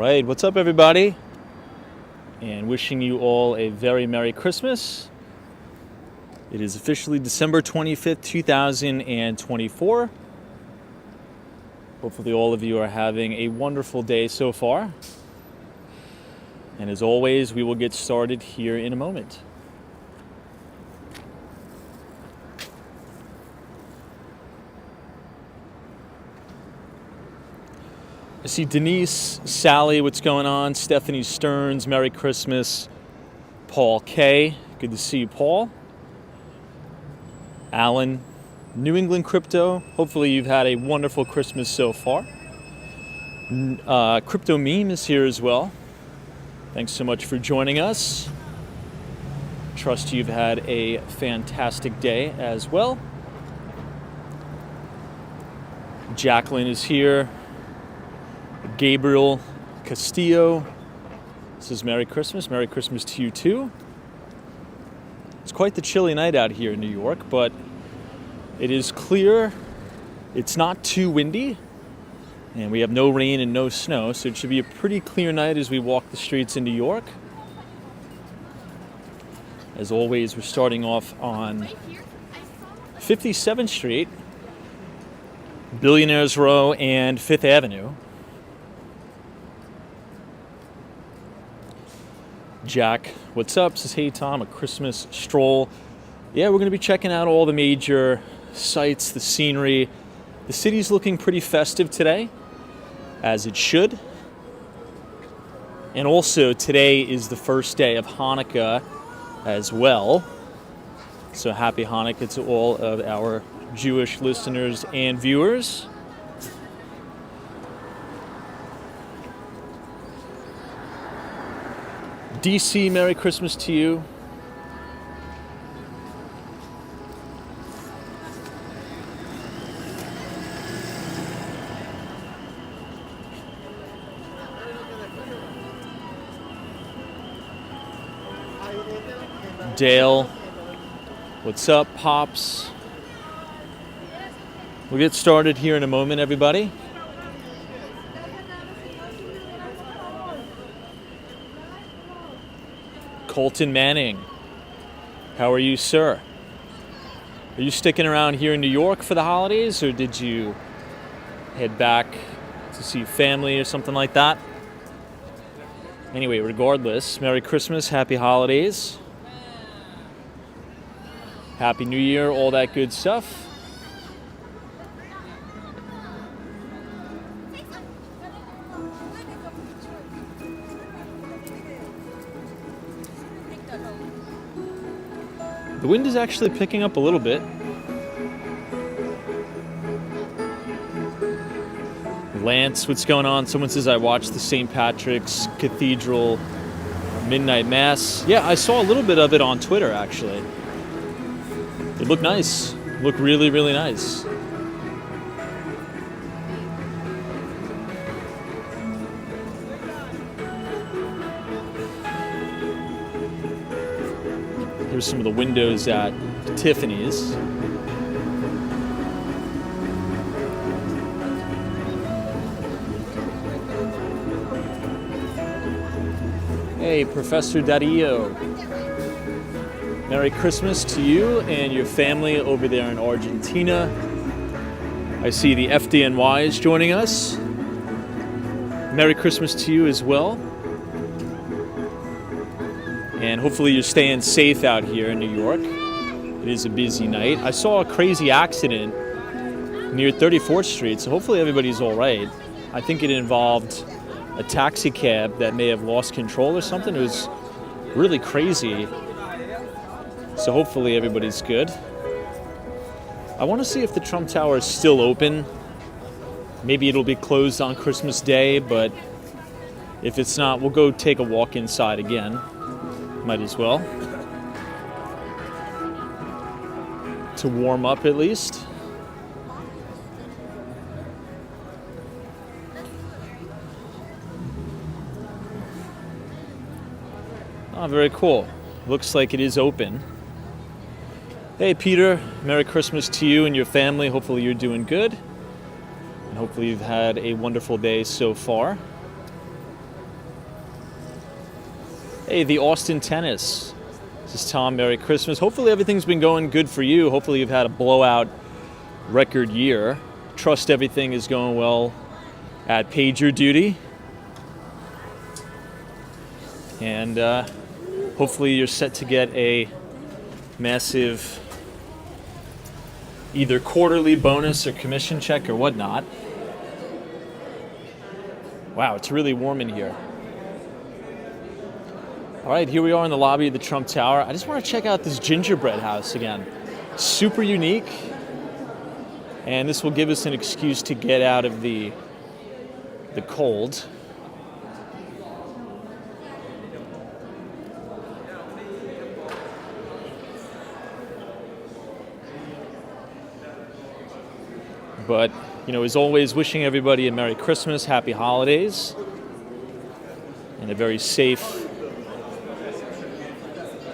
right, what's up everybody? And wishing you all a very Merry Christmas. It is officially December 25th, 2024. Hopefully all of you are having a wonderful day so far. And as always, we will get started here in a moment. I see Denise, Sally, what's going on? Stephanie Stearns, Merry Christmas. Paul K, good to see you, Paul. Alan, New England Crypto, hopefully you've had a wonderful Christmas so far. Crypto Meme is here as well. Thanks so much for joining us. Trust you've had a fantastic day as well. Jacqueline is here. Gabriel Castillo says Merry Christmas. Merry Christmas to you too. It's quite the chilly night out here in New York, but it is clear. It's not too windy, and we have no rain and no snow, so it should be a pretty clear night as we walk the streets in New York. As always, we're starting off on 57th Street, Billionaires Row, and 5th Avenue. Jack, what's up? Says, hey Tom, a Christmas stroll. Yeah, we're going to be checking out all the major sights, the scenery. The city's looking pretty festive today, as it should. And also, today is the first day of Hanukkah as well. So happy Hanukkah to all of our Jewish listeners and viewers. DC, Merry Christmas to you. Dale, what's up, Pops? We'll get started here in a moment, everybody. Colton Manning, how are you, sir? Are you sticking around here in New York for the holidays, or did you head back to see family or something like that? Anyway, regardless, Merry Christmas, Happy Holidays, Happy New Year, all that good stuff. The wind is actually picking up a little bit. Lance, what's going on? Someone says I watched the St. Patrick's Cathedral Midnight Mass. Yeah, I saw a little bit of it on Twitter, actually. It looked nice. It looked really, really nice. Here's some of the windows at Tiffany's. Hey, Professor Dario. Merry Christmas to you and your family over there in Argentina. I see the FDNY is joining us. Merry Christmas to you as well. And hopefully you're staying safe out here in New York. It is a busy night. I saw a crazy accident near 34th Street, so hopefully everybody's all right. I think it involved a taxi cab that may have lost control or something. It was really crazy. So hopefully everybody's good. I want to see if the Trump Tower is still open. Maybe it'll be closed on Christmas Day, but if it's not, we'll go take a walk inside again. Might as well. To warm up at least. Oh, very cool. Looks like it is open. Hey Peter, Merry Christmas to you and your family. Hopefully you're doing good. And hopefully you've had a wonderful day so far. Hey, the Austin Tennis. This is Tom. Merry Christmas. Hopefully everything's been going good for you. Hopefully you've had a blowout record year. Trust everything is going well at PagerDuty. And hopefully you're set to get a massive either quarterly bonus or commission check or whatnot. Wow, it's really warm in here. All right, here we are in the lobby of the Trump Tower. I just want to check out this gingerbread house again. Super unique. And this will give us an excuse to get out of the cold. But, as always, wishing everybody a Merry Christmas, Happy Holidays, and a very safe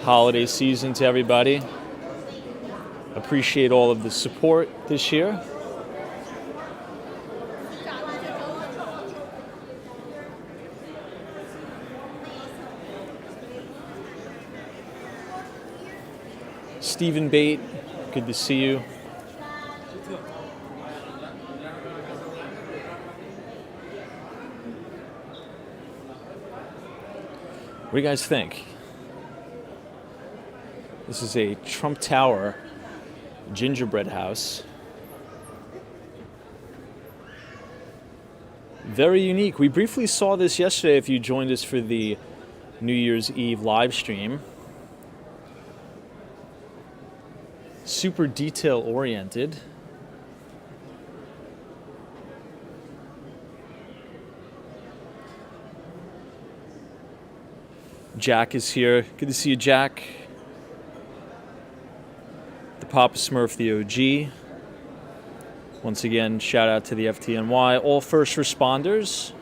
holiday season to everybody. Appreciate all of the support this year. Stephen Bate, good to see you. What do you guys think? This is a Trump Tower gingerbread house. Very unique. We briefly saw this yesterday if you joined us for the New Year's Eve live stream. Super detail oriented. Jack is here. Good to see you, Jack. The Papa Smurf, the OG. Once again, shout out to the FTNY, all first responders.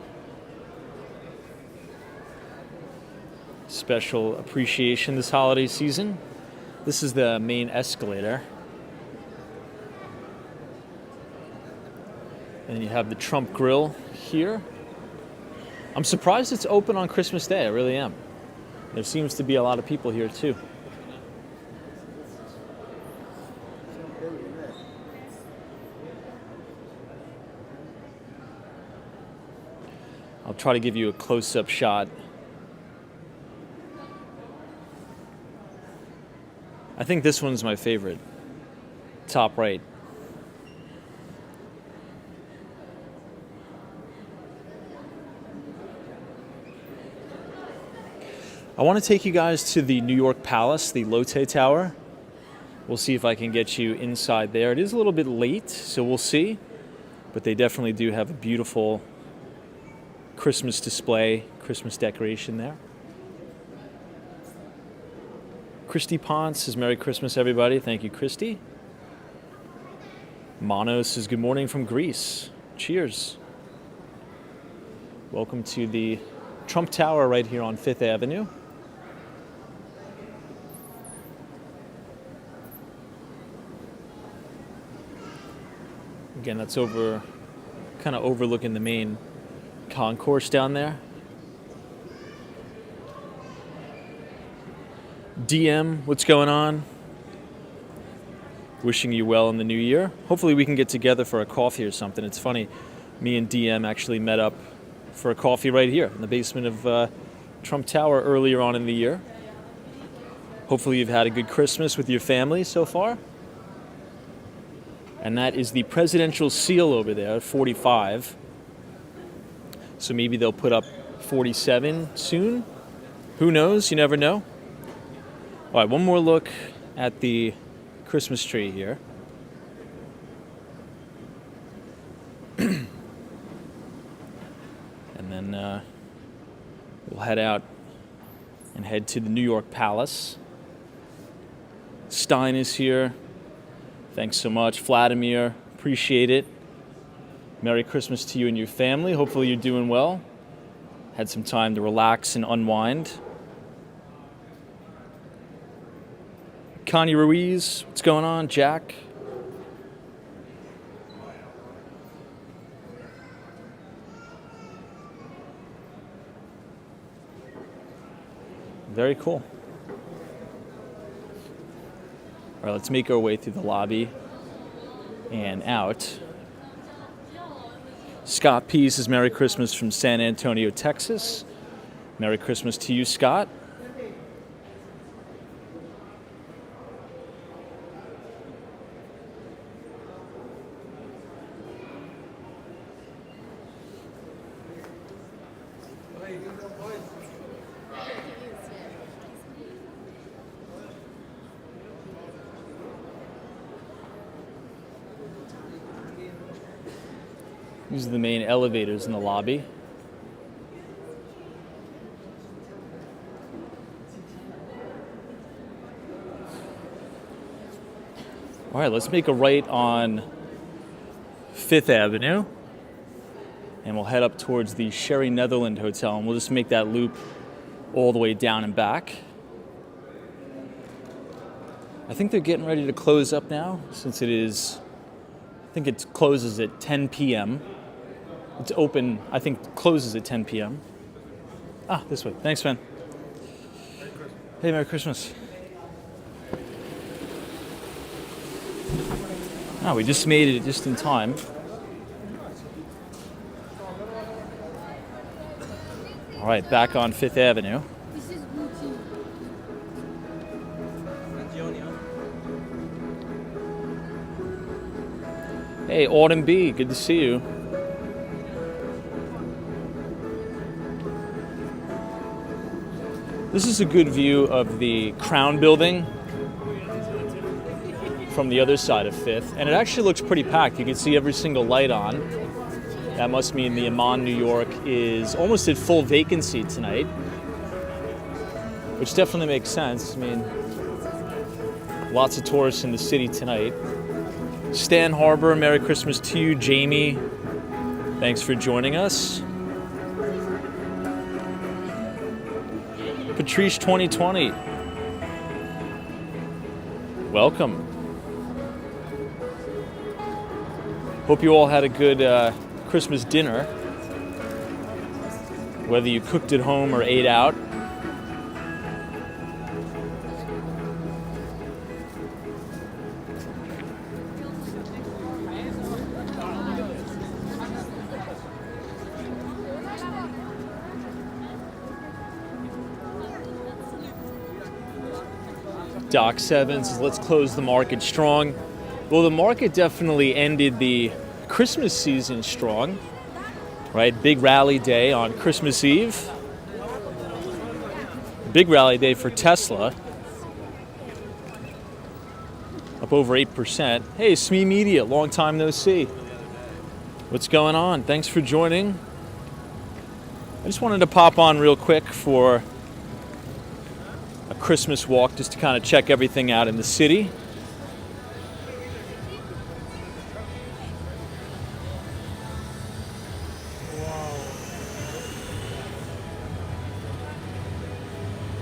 Special appreciation this holiday season. This is the main escalator. And then you have the Trump Grill here. I'm surprised it's open on Christmas Day. I really am. There seems to be a lot of people here too. I'll try to give you a close-up shot. I think this one's my favorite. Top right. I want to take you guys to the New York Palace, the Lotte Tower. We'll see if I can get you inside there. It is a little bit late, so we'll see. But they definitely do have a beautiful Christmas display, Christmas decoration there. Christy Ponce says, Merry Christmas, everybody. Thank you, Christy. Mono says, good morning from Greece. Cheers. Welcome to the Trump Tower right here on 5th Avenue. Again, that's kind of overlooking the main concourse down there. DM, what's going on? Wishing you well in the new year. Hopefully we can get together for a coffee or something. It's funny, me and DM actually met up for a coffee right here in the basement of Trump Tower earlier on in the year. Hopefully you've had a good Christmas with your family so far. And that is the presidential seal over there, 45. So maybe they'll put up 47 soon. Who knows? You never know. All right, one more look at the Christmas tree here. And then we'll head out and head to the New York Palace. Stein is here. Thanks so much. Vladimir, appreciate it. Merry Christmas to you and your family. Hopefully you're doing well. Had some time to relax and unwind. Connie Ruiz, what's going on? Jack. Very cool. All right, let's make our way through the lobby and out. Scott P says Merry Christmas from San Antonio, Texas. Merry Christmas to you, Scott. These are the main elevators in the lobby. All right, let's make a right on 5th Avenue. And we'll head up towards the Sherry Netherland Hotel. And we'll just make that loop all the way down and back. I think they're getting ready to close up now, since it is, I think it closes at 10 p.m. It's open, I think closes at 10 p.m. Ah, this way. Thanks, man. Hey, Merry Christmas. Oh, we just made it just in time. All right, back on 5th Avenue. Hey, Autumn B, good to see you. This is a good view of the Crown Building from the other side of 5th, and it actually looks pretty packed. You can see every single light on. That must mean the Amman, New York is almost at full vacancy tonight, which definitely makes sense. I mean, lots of tourists in the city tonight. Stan Harbor, Merry Christmas to you. Jamie, thanks for joining us. Patrice 2020, welcome. Hope you all had a good Christmas dinner, whether you cooked at home or ate out. Doc 7 says, let's close the market strong. Well, the market definitely ended the Christmas season strong, right? Big rally day on Christmas Eve. Big rally day for Tesla. Up over 8%. Hey, SME Media, long time no see. What's going on? Thanks for joining. I just wanted to pop on real quick for a Christmas walk just to kind of check everything out in the city.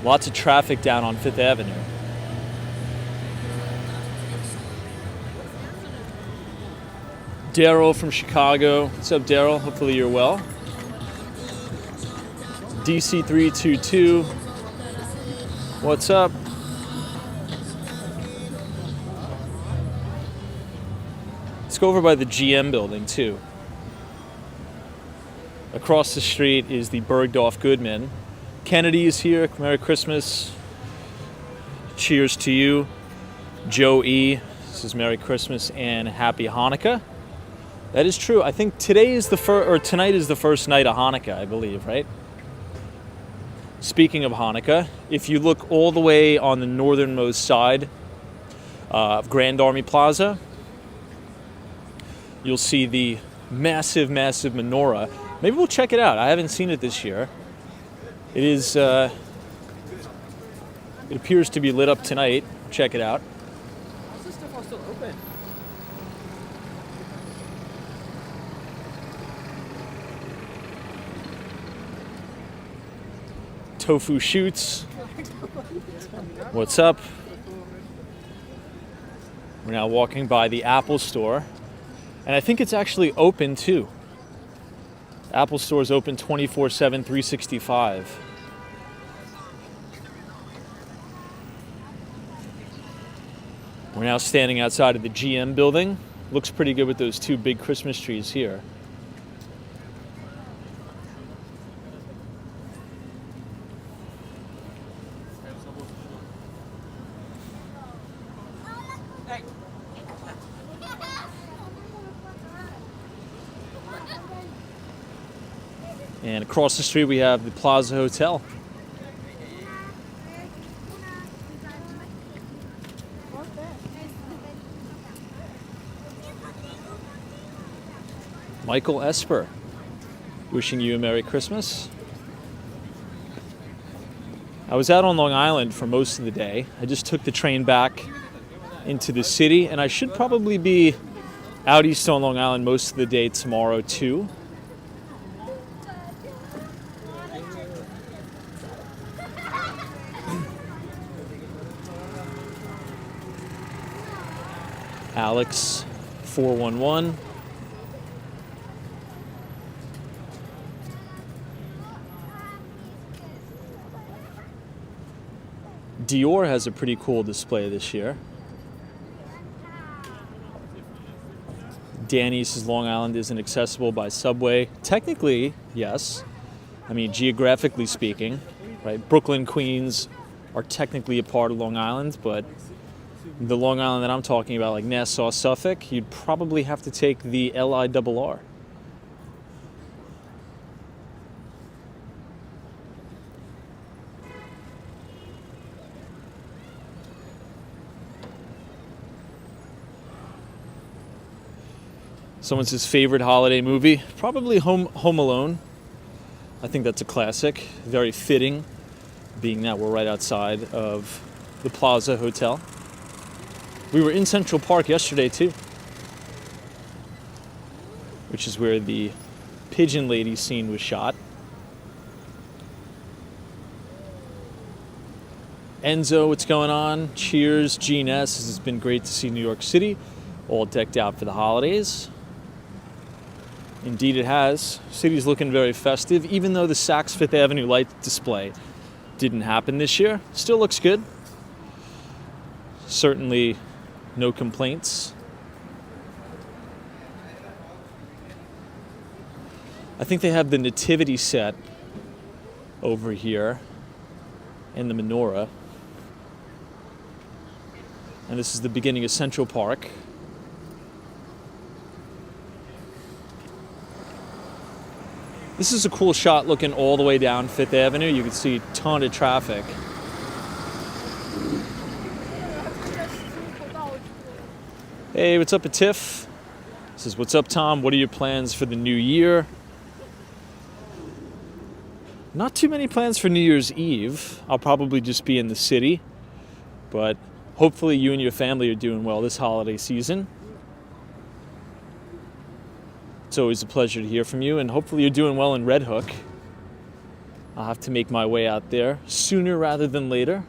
Lots of traffic down on 5th Avenue. Daryl from Chicago. What's up, Daryl? Hopefully you're well. DC322. What's up? Let's go over by the GM building too. Across the street is the Bergdorf Goodman. Kennedy is here. Merry Christmas. Cheers to you. Joe E. says Merry Christmas and Happy Hanukkah. That is true. I think today is the tonight is the first night of Hanukkah, I believe, right? Speaking of Hanukkah, if you look all the way on the northernmost side of Grand Army Plaza, you'll see the massive, massive menorah. Maybe we'll check it out. I haven't seen it this year. It is. It appears to be lit up tonight. Check it out. How's this stuff all still open? Tofu Shoots. What's up? We're now walking by the Apple Store, and I think it's actually open too. Apple Store is open 24/7, 365. We're now standing outside of the GM building. Looks pretty good with those two big Christmas trees here. And across the street we have the Plaza Hotel. Michael Esper, wishing you a Merry Christmas. I was out on Long Island for most of the day. I just took the train back into the city, and I should probably be out east on Long Island most of the day tomorrow too. Alex 411. Dior has a pretty cool display this year. Danny's says Long Island isn't accessible by subway. Technically, yes. I mean, geographically speaking, right? Brooklyn, Queens are technically a part of Long Island, but the Long Island that I'm talking about, like Nassau, Suffolk, you'd probably have to take the LIRR. Someone's his favorite holiday movie, probably Home Alone. I think that's a classic, very fitting, being that we're right outside of the Plaza Hotel. We were in Central Park yesterday too, which is where the Pigeon Lady scene was shot. Enzo, what's going on? Cheers, Gene S. It's been great to see New York City, all decked out for the holidays. Indeed it has. City's looking very festive, even though the Saks Fifth Avenue light display didn't happen this year. Still looks good. Certainly no complaints. I think they have the nativity set over here in the Menorah. And this is the beginning of Central Park. This is a cool shot looking all the way down Fifth Avenue. You can see a ton of traffic. Hey, what's up, Tiff? Says, what's up, Tom? What are your plans for the new year? Not too many plans for New Year's Eve. I'll probably just be in the city. But hopefully you and your family are doing well this holiday season. It's always a pleasure to hear from you, and hopefully you're doing well in Red Hook. I'll have to make my way out there sooner rather than later.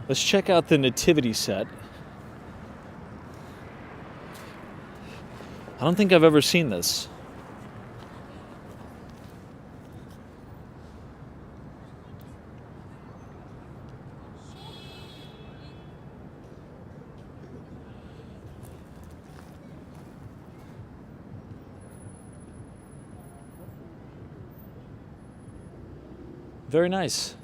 Let's check out the nativity set. I don't think I've ever seen this. Very nice.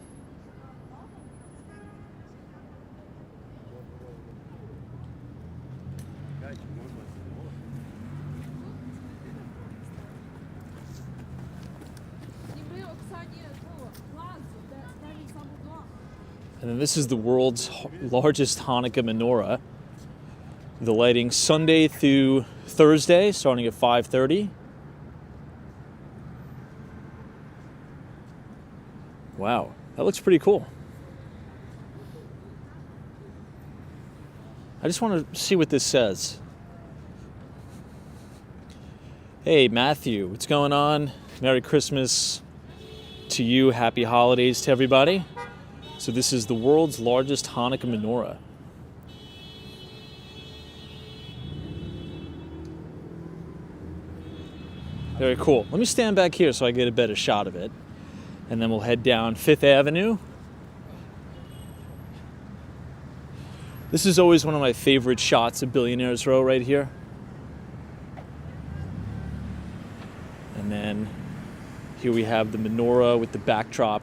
And then this is the world's largest Hanukkah menorah. The lighting Sunday through Thursday, starting at 5:30. Wow, that looks pretty cool. I just want to see what this says. Hey, Matthew, what's going on? Merry Christmas. To you, happy holidays to everybody. So this is the world's largest Hanukkah menorah. Very cool. Let me stand back here so I get a better shot of it. And then we'll head down 5th Avenue. This is always one of my favorite shots of Billionaires Row right here. And then here we have the menorah with the backdrop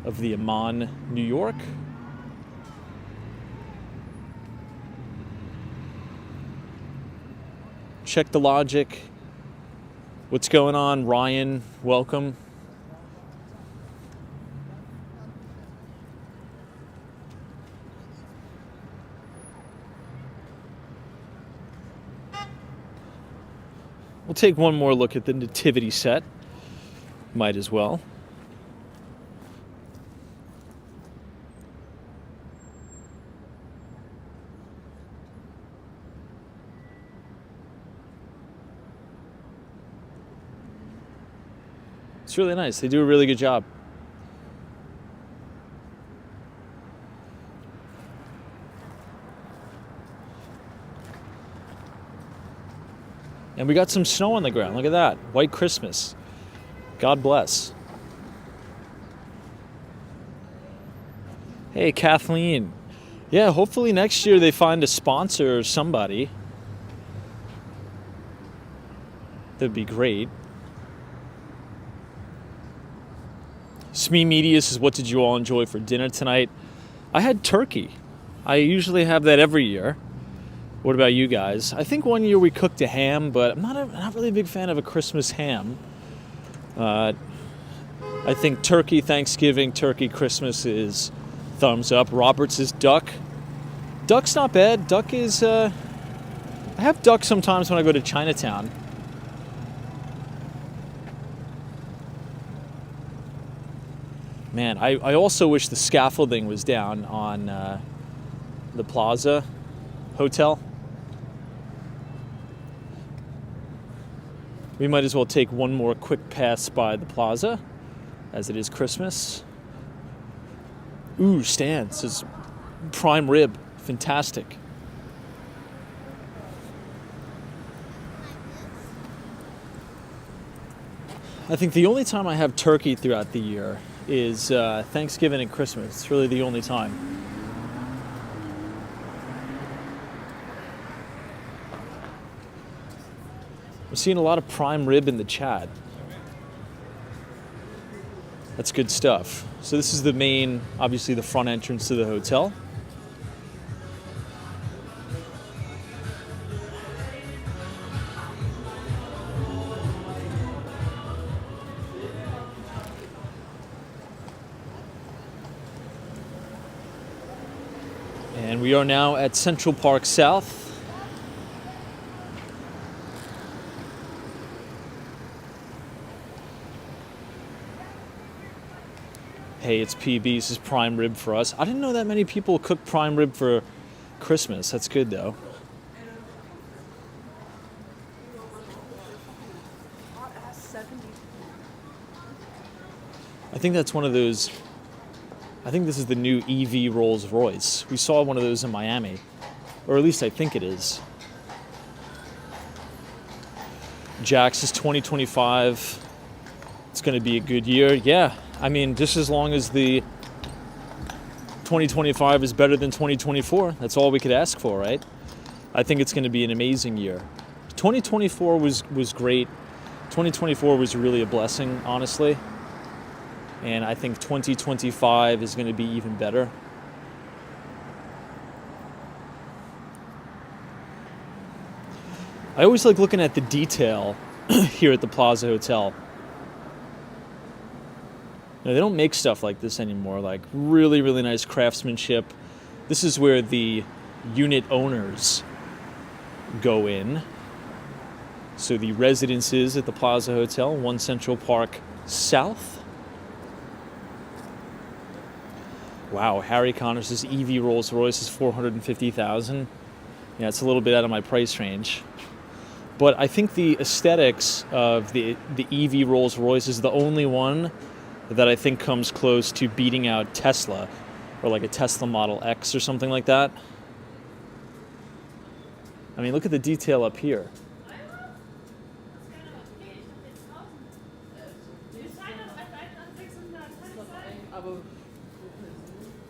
of the Amman, New York. Check the logic. What's going on, Ryan? Welcome. We'll take one more look at the nativity set. Might as well. It's really nice. They do a really good job. And we got some snow on the ground. Look at that. White Christmas. God bless. Hey, Kathleen. Yeah, hopefully next year they find a sponsor or somebody. That'd be great. Smee Media says, what did you all enjoy for dinner tonight? I had turkey. I usually have that every year. What about you guys? I think one year we cooked a ham, but I'm not really a big fan of a Christmas ham. I think turkey, Thanksgiving, turkey, Christmas is thumbs up. Roberts is duck. Duck's not bad. Duck is, I have duck sometimes when I go to Chinatown. Man, I also wish the scaffolding was down on the Plaza Hotel. We might as well take one more quick pass by the Plaza, as it is Christmas. Ooh, Stan says prime rib, fantastic. I think the only time I have turkey throughout the year is Thanksgiving and Christmas. It's really the only time. We're seeing a lot of prime rib in the chat. That's good stuff. So this is the main, obviously the front entrance to the hotel. And we are now at Central Park South. Hey, it's PB. This is prime rib for us. I didn't know that many people cook prime rib for Christmas. That's good, though. I think that's one of those... I think this is the new EV Rolls Royce. We saw one of those in Miami. Or at least I think it is. Jax is 2025. It's going to be a good year. Yeah. I mean, just as long as the 2025 is better than 2024, that's all we could ask for, right? I think it's going to be an amazing year. 2024 was great. 2024 was really a blessing, honestly. And I think 2025 is going to be even better. I always like looking at the detail here at the Plaza Hotel. They don't make stuff like this anymore, like really, really nice craftsmanship. This is where the unit owners go in. So the residences at the Plaza Hotel, 1 Central Park South. Wow, Harry Connors' EV Rolls Royce is $450,000. Yeah, it's a little bit out of my price range. But I think the aesthetics of the EV Rolls Royce is the only one that I think comes close to beating out Tesla, or like a Tesla Model X or something like that. I mean, look at the detail up here.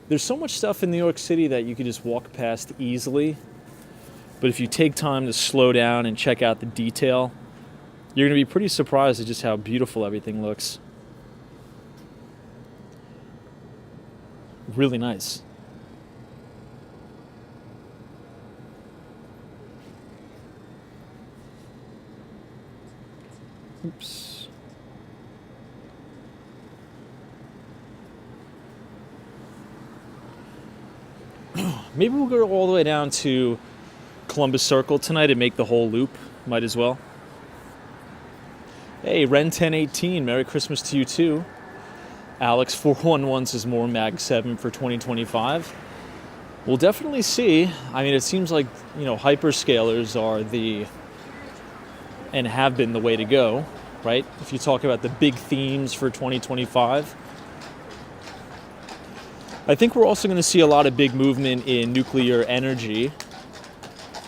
There's so much stuff in New York City that you could just walk past easily. But if you take time to slow down and check out the detail, you're going to be pretty surprised at just how beautiful everything looks. Really nice. Oops. Maybe we'll go all the way down to Columbus Circle tonight and make the whole loop. Might as well. Hey, Ren 1018, Merry Christmas to you too. Alex 411 says more Mag 7 for 2025. We'll definitely see. I mean, it seems like, hyperscalers are and have been the way to go, right? If you talk about the big themes for 2025. I think we're also going to see a lot of big movement in nuclear energy.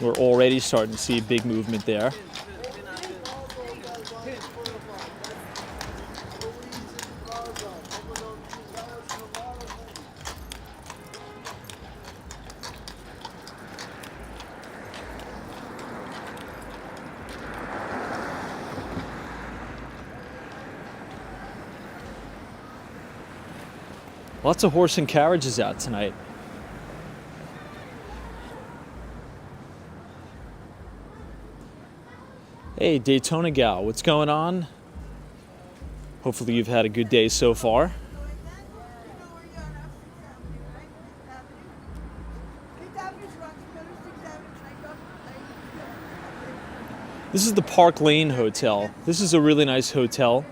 We're already starting to see big movement there. Lots of horse and carriages out tonight. Hey, Daytona Gal, what's going on? Hopefully you've had a good day so far. This is the Park Lane Hotel. This is a really nice hotel,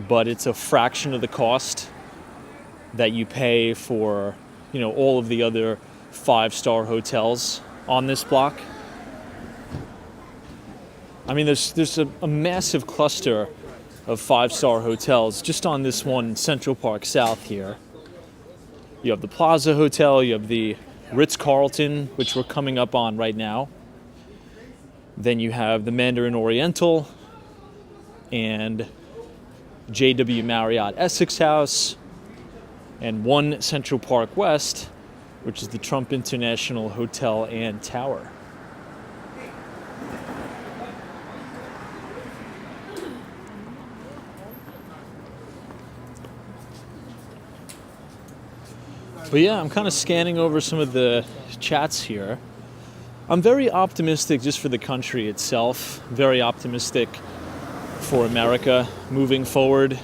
but it's a fraction of the cost that you pay for, all of the other 5-star hotels on this block. I mean, there's a massive cluster of 5-star hotels just on this one Central Park South here. You have the Plaza Hotel, you have the Ritz-Carlton, which we're coming up on right now. Then you have the Mandarin Oriental and JW Marriott Essex House, and One Central Park West, which is the Trump International Hotel and Tower. But yeah, I'm kind of scanning over some of the chats here. I'm very optimistic just for the country itself, very optimistic for America moving forward.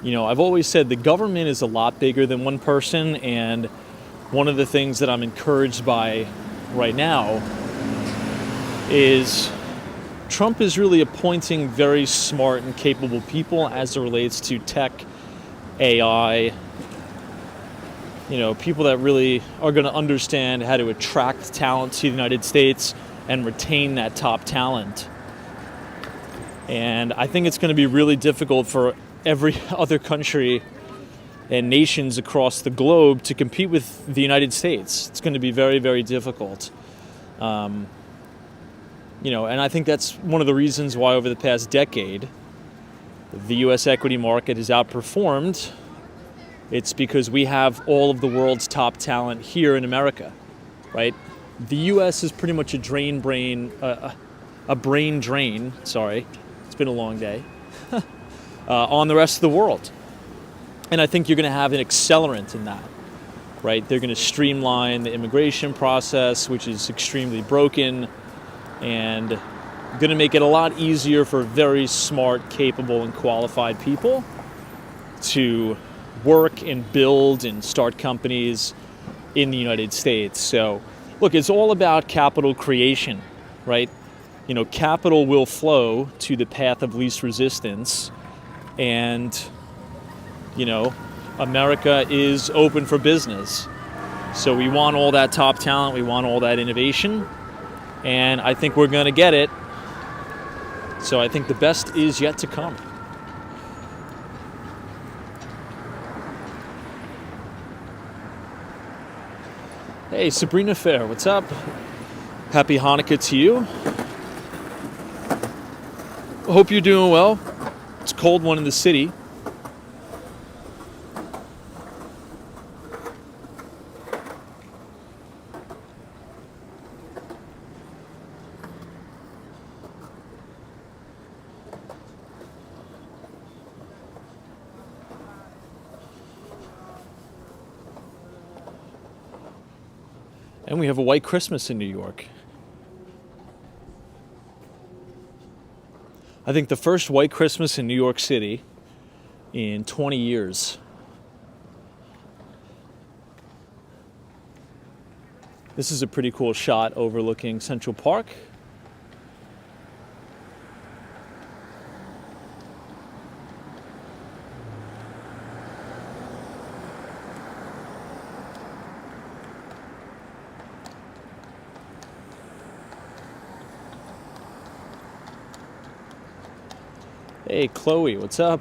I've always said the government is a lot bigger than one person, and one of the things that I'm encouraged by right now is Trump is really appointing very smart and capable people as it relates to tech, AI, people that really are going to understand how to attract talent to the United States and retain that top talent. And I think it's going to be really difficult for every other country and nations across the globe to compete with the United States. It's going to be very, very difficult. And I think that's one of the reasons why over the past decade, the U.S. equity market has outperformed. It's because we have all of the world's top talent here in America, right? The U.S. is pretty much a brain drain, sorry, it's been a long day, on the rest of the world. And I think you're going to have an accelerant in that, right? They're going to streamline the immigration process, which is extremely broken, and going to make it a lot easier for very smart, capable, and qualified people to work and build and start companies in the United States. So, look, it's all about capital creation, right? Capital will flow to the path of least resistance, and America is open for business. So we want all that top talent, we want all that innovation, and I think we're going to get it. So I think the best is yet to come. Hey, Sabrina Fair, what's up? Happy Hanukkah to you. Hope you're doing well. It's a cold one in the city. And we have a white Christmas in New York. I think the first white Christmas in New York City in 20 years. This is a pretty cool shot overlooking Central Park. Hey, Chloe, what's up?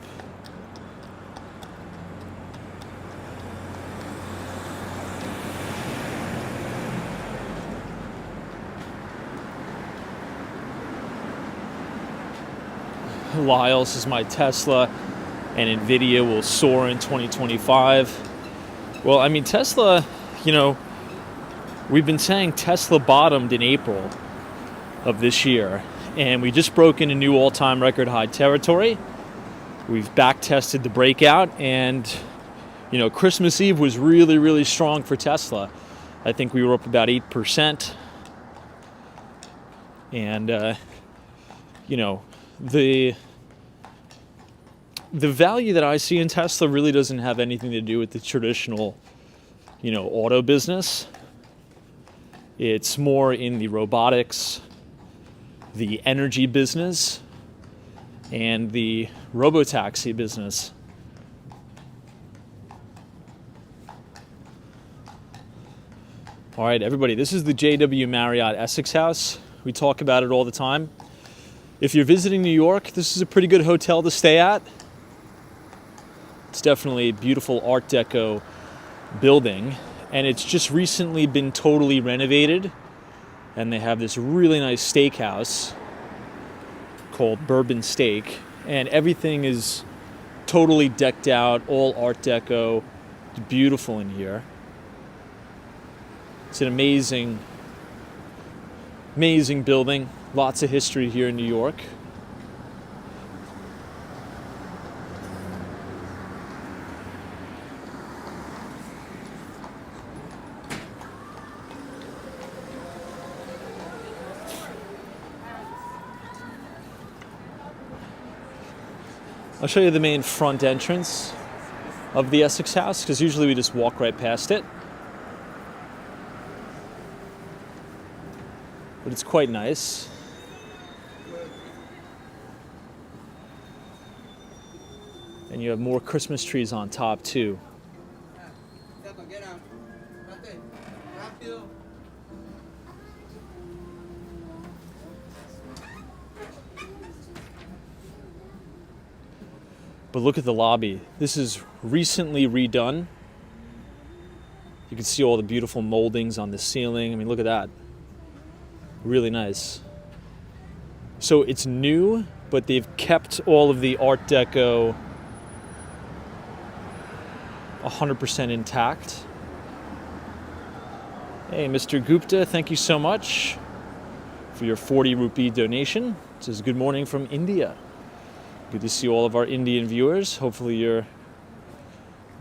Lyle says my Tesla and Nvidia will soar in 2025. Well, I mean, Tesla, we've been saying Tesla bottomed in April of this year. And we just broke into new all-time record high territory. We've back-tested the breakout, and Christmas Eve was really, really strong for Tesla. I think we were up about 8%. And the value that I see in Tesla really doesn't have anything to do with the traditional, auto business. It's more in the robotics, the energy business, and the robotaxi business. All right, everybody, this is the JW Marriott Essex House. We talk about it all the time. If you're visiting New York, this is a pretty good hotel to stay at. It's definitely a beautiful Art Deco building, and it's just recently been totally renovated. And they have this really nice steakhouse called Bourbon Steak. And everything is totally decked out, all Art Deco. It's beautiful in here. It's an amazing, amazing building. Lots of history here in New York. I'll show you the main front entrance of the Essex House, because usually we just walk right past it. But it's quite nice. And you have more Christmas trees on top too. But look at the lobby. This is recently redone. You can see all the beautiful moldings on the ceiling. I mean, look at that. Really nice. So it's new, but they've kept all of the Art Deco 100% intact. Hey, Mr. Gupta, thank you so much for your 40 rupee donation. It says, good morning from India. Good to see all of our Indian viewers. Hopefully you're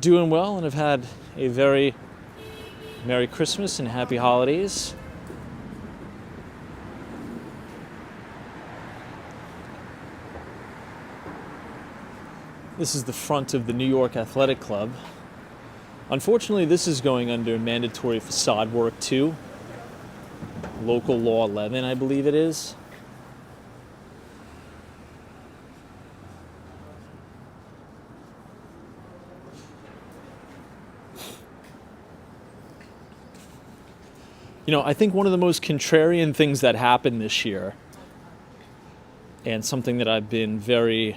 doing well and have had a very Merry Christmas and Happy Holidays. This is the front of the New York Athletic Club. Unfortunately, this is going under mandatory facade work too. Local Law 11, I believe it is. I think one of the most contrarian things that happened this year, and something that I've been very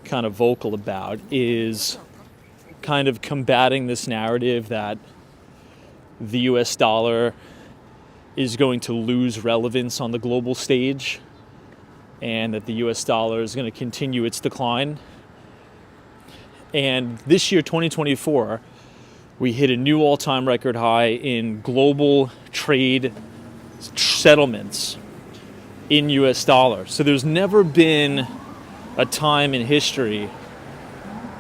kind of vocal about, is kind of combating this narrative that the US dollar is going to lose relevance on the global stage and that the US dollar is going to continue its decline. And this year, 2024, we hit a new all-time record high in global trade settlements in US dollars. So there's never been a time in history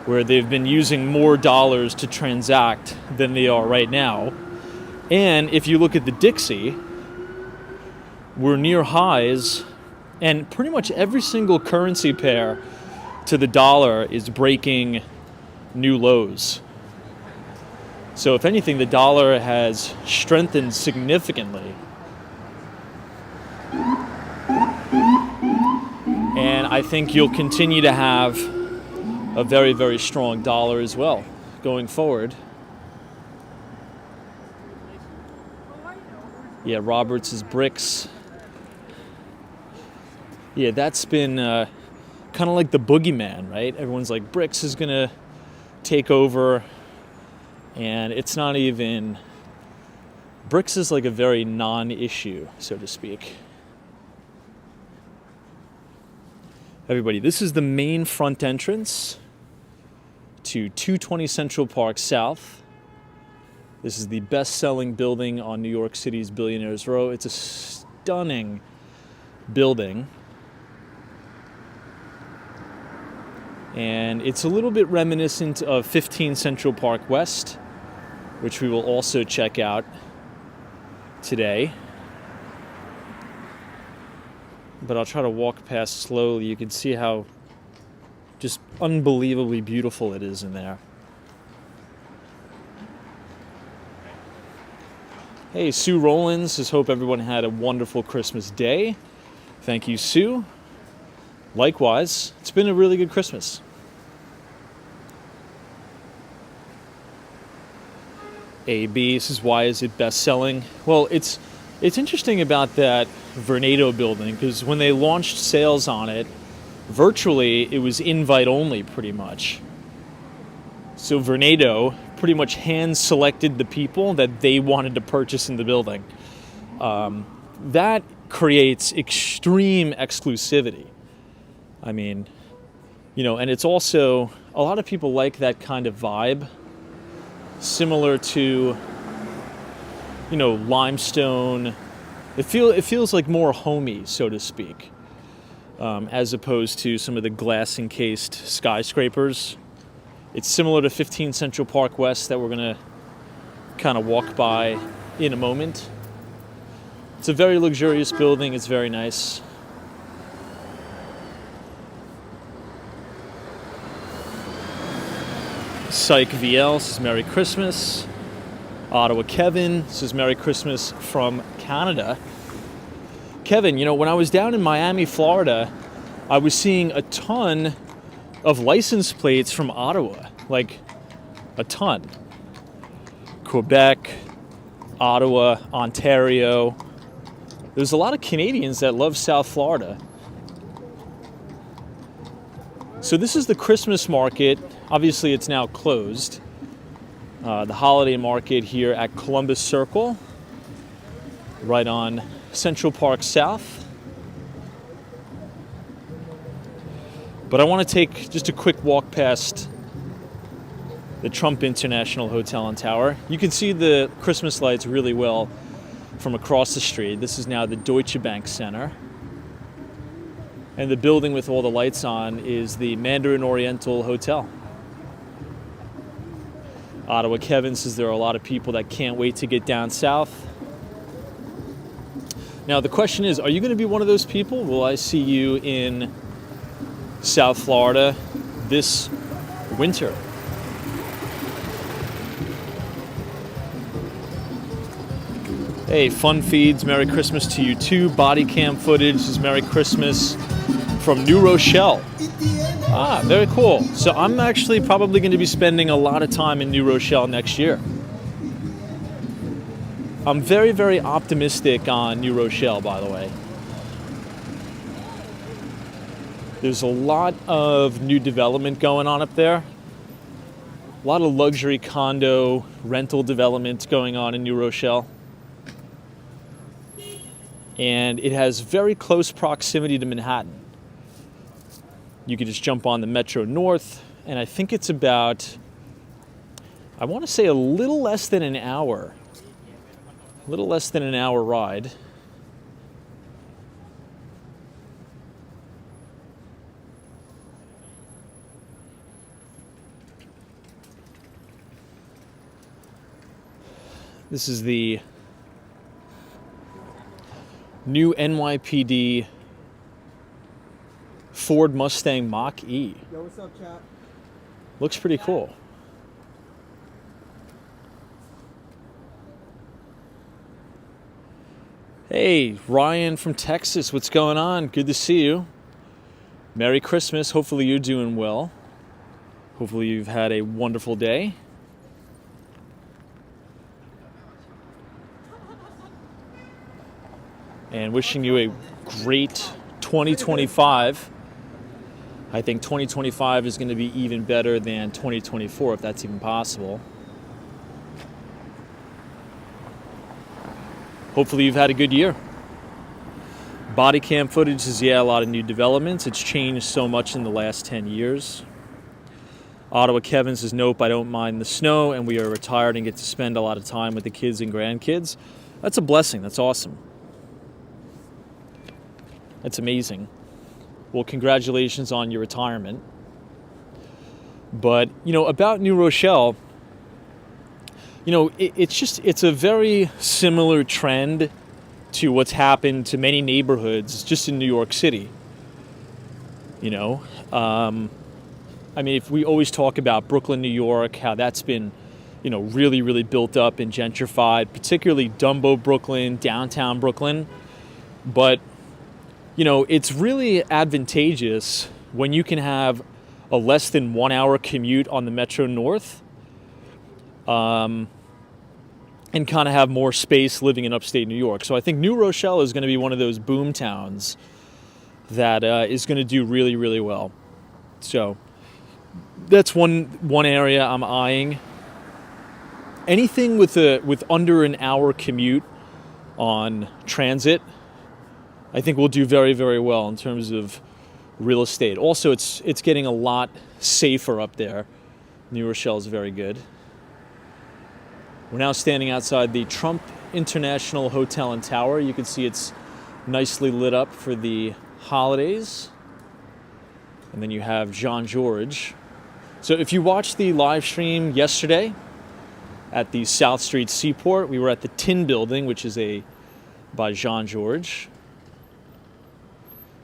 where they've been using more dollars to transact than they are right now. And if you look at the Dixie, we're near highs, and pretty much every single currency pair to the dollar is breaking new lows. So if anything, the dollar has strengthened significantly. And I think you'll continue to have a very, very strong dollar as well going forward. Yeah, Roberts' bricks. Yeah, that's been kind of like the boogeyman, right? Everyone's like, bricks is going to take over. And it's not even... bricks is like a very non-issue, so to speak. Everybody, this is the main front entrance to 220 Central Park South. This is the best-selling building on New York City's Billionaires Row. It's a stunning building. And it's a little bit reminiscent of 15 Central Park West, which we will also check out today. But I'll try to walk past slowly. You can see how just unbelievably beautiful it is in there. Hey, Sue Rollins says, hope everyone had a wonderful Christmas day. Thank you, Sue. Likewise, it's been a really good Christmas. AB says, why is it best-selling? Well, it's interesting about that Vornado building, because when they launched sales on it, virtually it was invite-only pretty much. So Vornado pretty much hand-selected the people that they wanted to purchase in the building. That creates extreme exclusivity. I mean, and it's also, a lot of people like that kind of vibe, similar to, limestone. It feels like more homey, so to speak, as opposed to some of the glass-encased skyscrapers. It's similar to 15 Central Park West that we're going to kind of walk by in a moment. It's a very luxurious building. It's very nice. Psych VL says Merry Christmas. Ottawa Kevin says Merry Christmas from Canada. Kevin, when I was down in Miami, Florida, I was seeing a ton of license plates from Ottawa, like a ton. Quebec, Ottawa, Ontario. There's a lot of Canadians that love South Florida. So this is the Christmas market. Obviously, it's now closed. The holiday market here at Columbus Circle, right on Central Park South. But I want to take just a quick walk past the Trump International Hotel and Tower. You can see the Christmas lights really well from across the street. This is now the Deutsche Bank Center. And the building with all the lights on is the Mandarin Oriental Hotel. Ottawa Kevin says there are a lot of people that can't wait to get down south. Now the question is, are you going to be one of those people? Will I see you in South Florida this winter? Hey, Fun Feeds, Merry Christmas to you too. Body cam footage is Merry Christmas from New Rochelle. Ah, very cool. So I'm actually probably going to be spending a lot of time in New Rochelle next year. I'm very, very optimistic on New Rochelle, by the way. There's a lot of new development going on up there. A lot of luxury condo rental development going on in New Rochelle. And it has very close proximity to Manhattan. You could just jump on the Metro North, and I think it's about, I want to say a little less than an hour. A little less than an hour ride. This is the new NYPD Ford Mustang Mach-E. Yo, what's up, chat? Looks pretty cool. Hey, Ryan from Texas, what's going on? Good to see you. Merry Christmas. Hopefully you're doing well. Hopefully you've had a wonderful day. And wishing you a great 2025. I think 2025 is going to be even better than 2024, if that's even possible. Hopefully you've had a good year. Body cam footage is, a lot of new developments. It's changed so much in the last 10 years. Ottawa Kevin says, nope, I don't mind the snow, and we are retired and get to spend a lot of time with the kids and grandkids. That's a blessing. That's awesome. That's amazing. Well, congratulations on your retirement. But, about New Rochelle, it's a very similar trend to what's happened to many neighborhoods just in New York City. If we always talk about Brooklyn, New York, how that's been, really, really built up and gentrified, particularly Dumbo, Brooklyn, downtown Brooklyn. But it's really advantageous when you can have a less than 1 hour commute on the Metro North and kind of have more space living in upstate New York. So I think New Rochelle is going to be one of those boom towns that is going to do really, really well. So that's one area I'm eyeing. Anything with under an hour commute on transit, I think we'll do very, very well in terms of real estate. Also, it's getting a lot safer up there. New Rochelle is very good. We're now standing outside the Trump International Hotel and Tower. You can see it's nicely lit up for the holidays. And then you have Jean George. So if you watched the live stream yesterday at the South Street Seaport, we were at the Tin Building, which is by Jean George.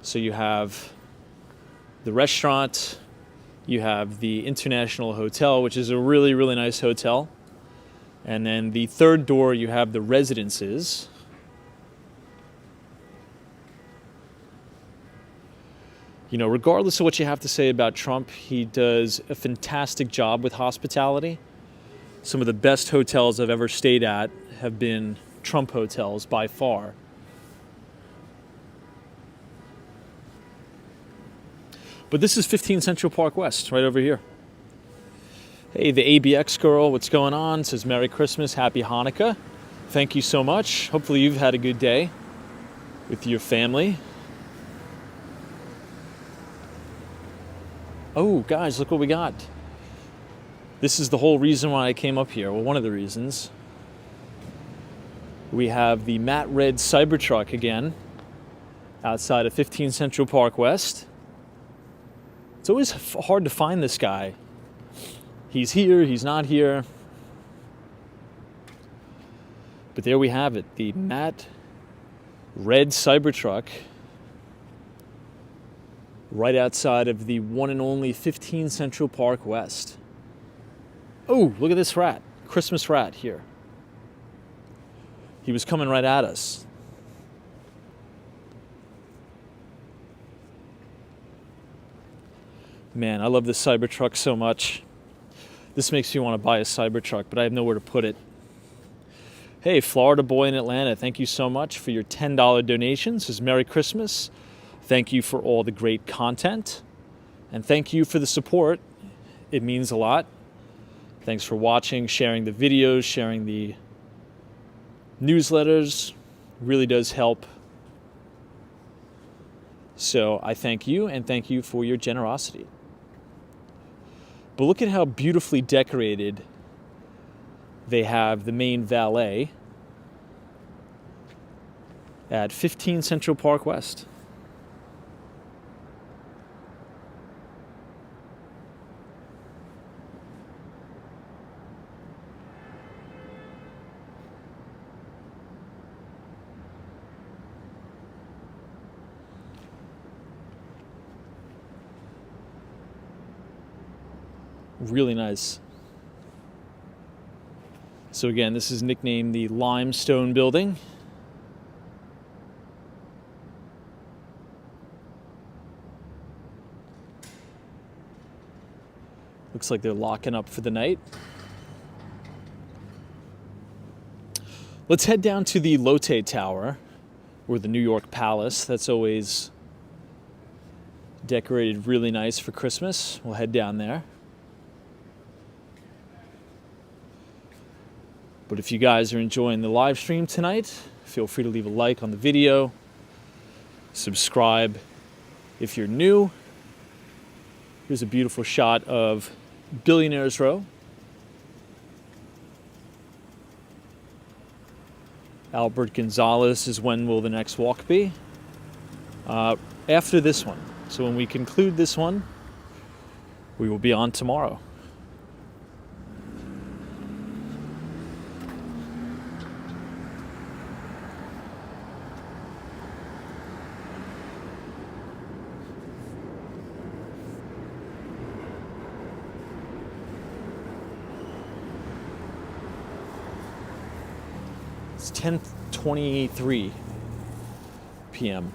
So you have the restaurant, you have the International Hotel, which is a really, really nice hotel. And then the third door, you have the residences. Regardless of what you have to say about Trump, he does a fantastic job with hospitality. Some of the best hotels I've ever stayed at have been Trump hotels by far. But this is 15 Central Park West, right over here. Hey, the ABX girl, what's going on? Says Merry Christmas, Happy Hanukkah. Thank you so much. Hopefully you've had a good day with your family. Oh, guys, look what we got. This is the whole reason why I came up here. Well, one of the reasons. We have the matte red Cybertruck again outside of 15 Central Park West. It's always hard to find this guy. He's here, he's not here. But there we have it, the matte red Cybertruck right outside of the one and only 15 Central Park West. Oh, look at this rat, Christmas rat here. He was coming right at us. Man, I love this Cybertruck so much. This makes me want to buy a Cybertruck, but I have nowhere to put it. Hey, Florida Boy in Atlanta, thank you so much for your $10 donations. It says Merry Christmas. Thank you for all the great content. And thank you for the support. It means a lot. Thanks for watching, sharing the videos, sharing the newsletters. It really does help. So I thank you and thank you for your generosity. But look at how beautifully decorated they have the main valet at 15 Central Park West. Really nice. So again, this is nicknamed the Limestone Building. Looks like they're locking up for the night. Let's head down to the Lotte Tower, or the New York Palace. That's always decorated really nice for Christmas. We'll head down there. But if you guys are enjoying the live stream tonight, feel free to leave a like on the video, subscribe if you're new. Here's a beautiful shot of Billionaires Row. Albert Gonzalez is when will the next walk be? After this one. So when we conclude this one, we will be on tomorrow. It's 10:23 p.m.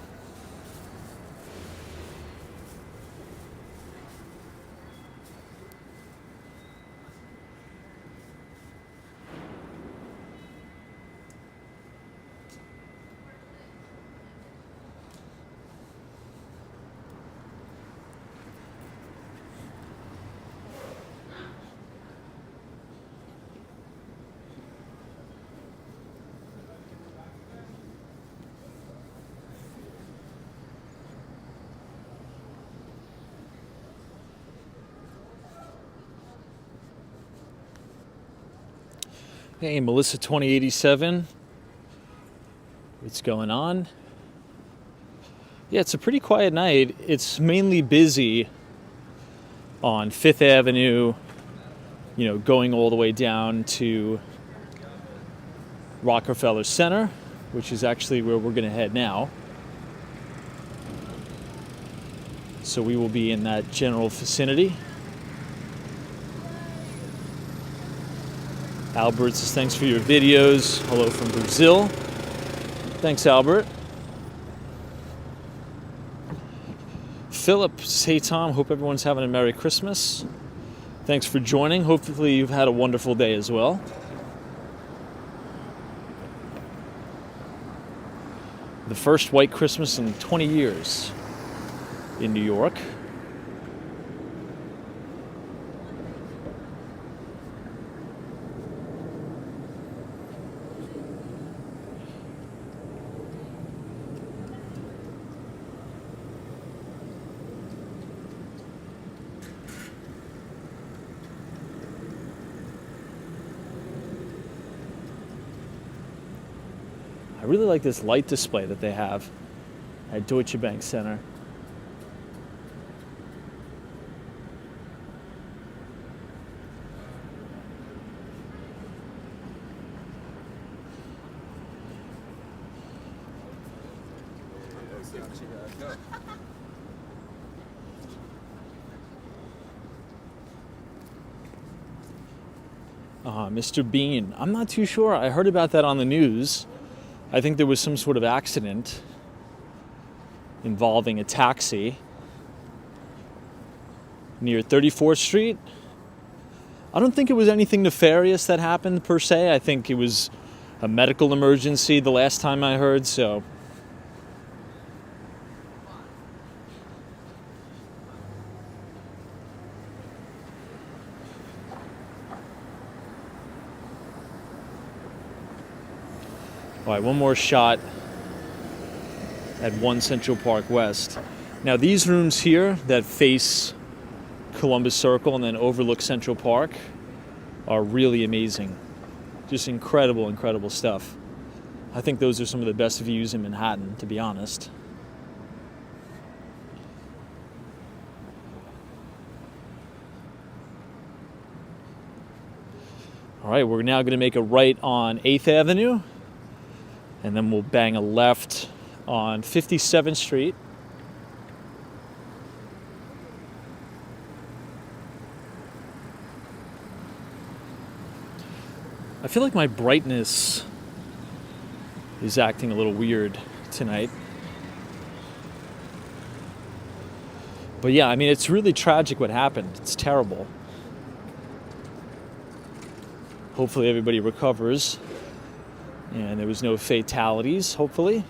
Hey, Melissa 2087. What's going on? Yeah, it's a pretty quiet night. It's mainly busy on Fifth Avenue, going all the way down to Rockefeller Center, which is actually where we're going to head now. So we will be in that general vicinity. Albert says, thanks for your videos. Hello from Brazil. Thanks, Albert. Philip says, hey, Tom. Hope everyone's having a Merry Christmas. Thanks for joining. Hopefully you've had a wonderful day as well. The first white Christmas in 20 years in New York. I really like this light display that they have at Deutsche Bank Center. Mr. Bean, I'm not too sure. I heard about that on the news. I think there was some sort of accident involving a taxi near 34th Street. I don't think it was anything nefarious that happened per se. I think it was a medical emergency the last time I heard, so. All right, one more shot at 1 Central Park West. Now these rooms here that face Columbus Circle and then overlook Central Park are really amazing. Just incredible, incredible stuff. I think those are some of the best views in Manhattan, to be honest. All right, we're now going to make a right on 8th Avenue, and then we'll bang a left on 57th Street. I feel like my brightness is acting a little weird tonight. But yeah, I mean, it's really tragic what happened. It's terrible. Hopefully everybody recovers and there was no fatalities, hopefully.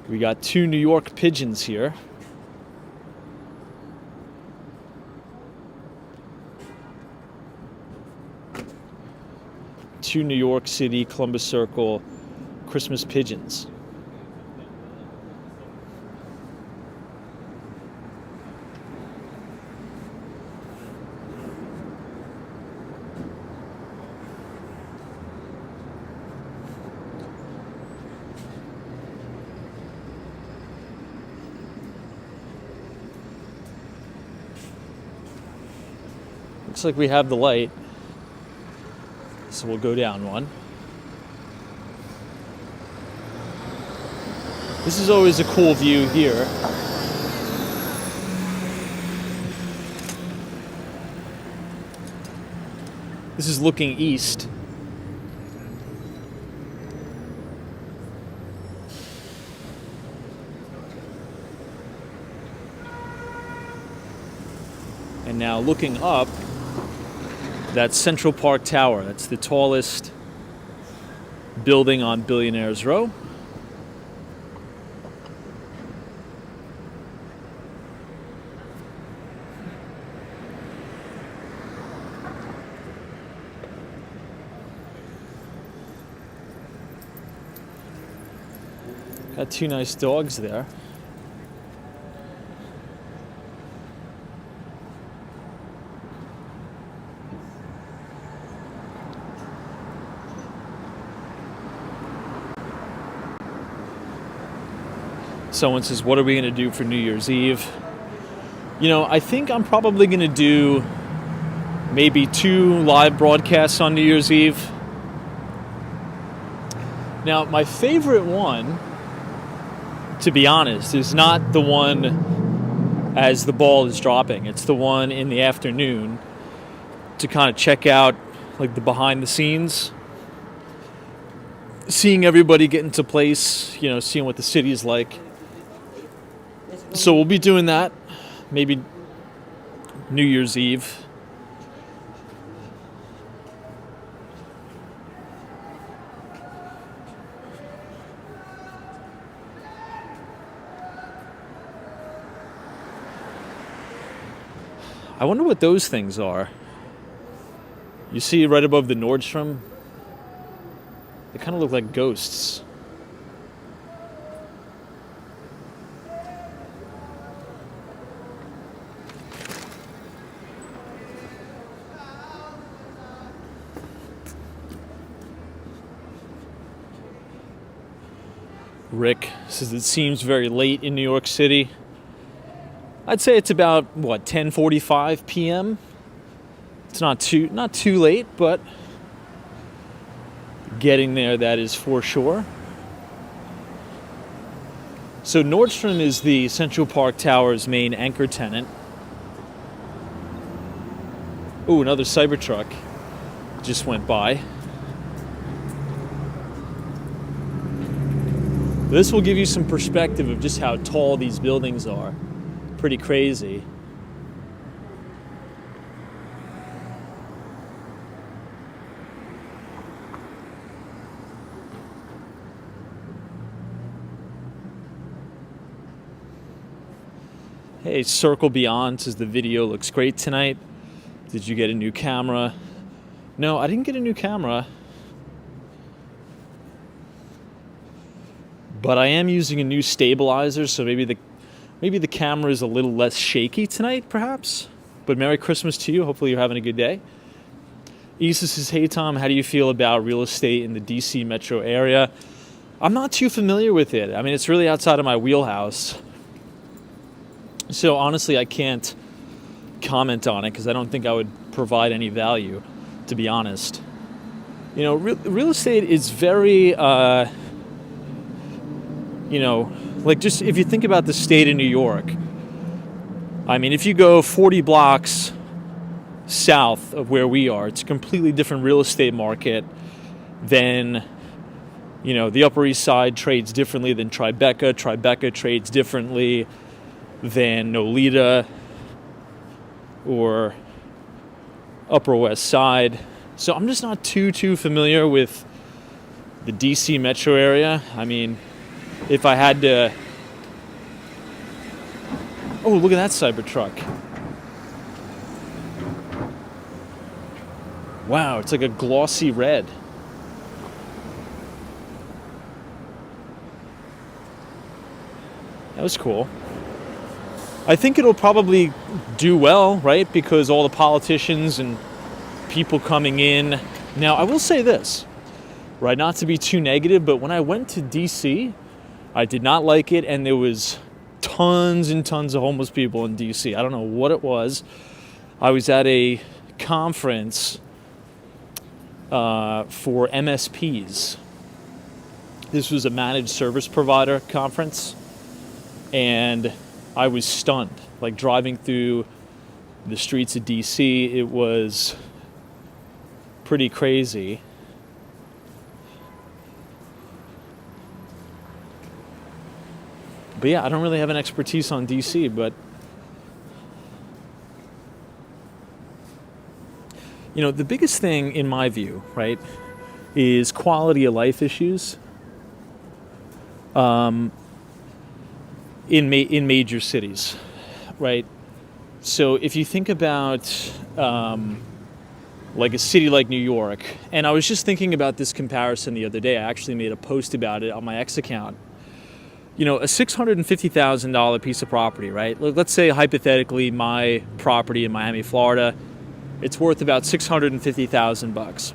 We got 2 New York pigeons here. Two New York City, Columbus Circle Christmas pigeons. Looks like we have the light. So we'll go down one. This is always a cool view here. This is looking east. And now looking up, that's Central Park Tower. That's the tallest building on Billionaires Row. Got 2 nice dogs there. Someone says, what are we going to do for New Year's Eve? You know, I think I'm probably going to do maybe 2 live broadcasts on New Year's Eve. Now, my favorite one, to be honest, is not the one as the ball is dropping. It's the one in the afternoon to kind of check out like the behind the scenes. Seeing everybody get into place, you know, seeing what the city is like. So we'll be doing that, maybe New Year's Eve. I wonder what those things are. You see right above the Nordstrom? They kind of look like ghosts. Rick says it seems very late in New York City. I'd say it's about, 10:45 p.m. It's not too late, but getting there, that is for sure. So Nordstrom is the Central Park Tower's main anchor tenant. Ooh, another Cybertruck just went by. This will give you some perspective of just how tall these buildings are. Pretty crazy. Hey, Circle Beyond says the video looks great tonight. Did you get a new camera? No, I didn't get a new camera. But I am using a new stabilizer, so maybe the camera is a little less shaky tonight, perhaps. But Merry Christmas to you. Hopefully you're having a good day. Issa says, hey Tom, how do you feel about real estate in the DC metro area? I'm not too familiar with it. I mean, it's really outside of my wheelhouse. So honestly, I can't comment on it because I don't think I would provide any value, to be honest. You know, real estate is very, like just if you think about the state of New York, I mean, if you go 40 blocks south of where we are, it's a completely different real estate market than, the Upper East Side trades differently than Tribeca. Tribeca trades differently than Nolita or Upper West Side. So I'm just not too familiar with the DC metro area. I mean, if I had to... Oh, look at that Cybertruck. Wow, it's like a glossy red. That was cool. I think it'll probably do well, right? Because all the politicians and people coming in. Now, I will say this, right? Not to be too negative, but when I went to DC, I did not like it, and there was tons and tons of homeless people in DC. I don't know what it was. I was at a conference for MSPs. This was a managed service provider conference, and I was stunned. Like driving through the streets of DC, it was pretty crazy. But yeah, I don't really have an expertise on DC, but the biggest thing in my view, right, is quality of life issues in major cities, right? So if you think about like a city like New York, and I was just thinking about this comparison the other day. I actually made a post about it on my X account. A $650,000 piece of property, right? Let's say hypothetically my property in Miami, Florida, it's worth about $650,000.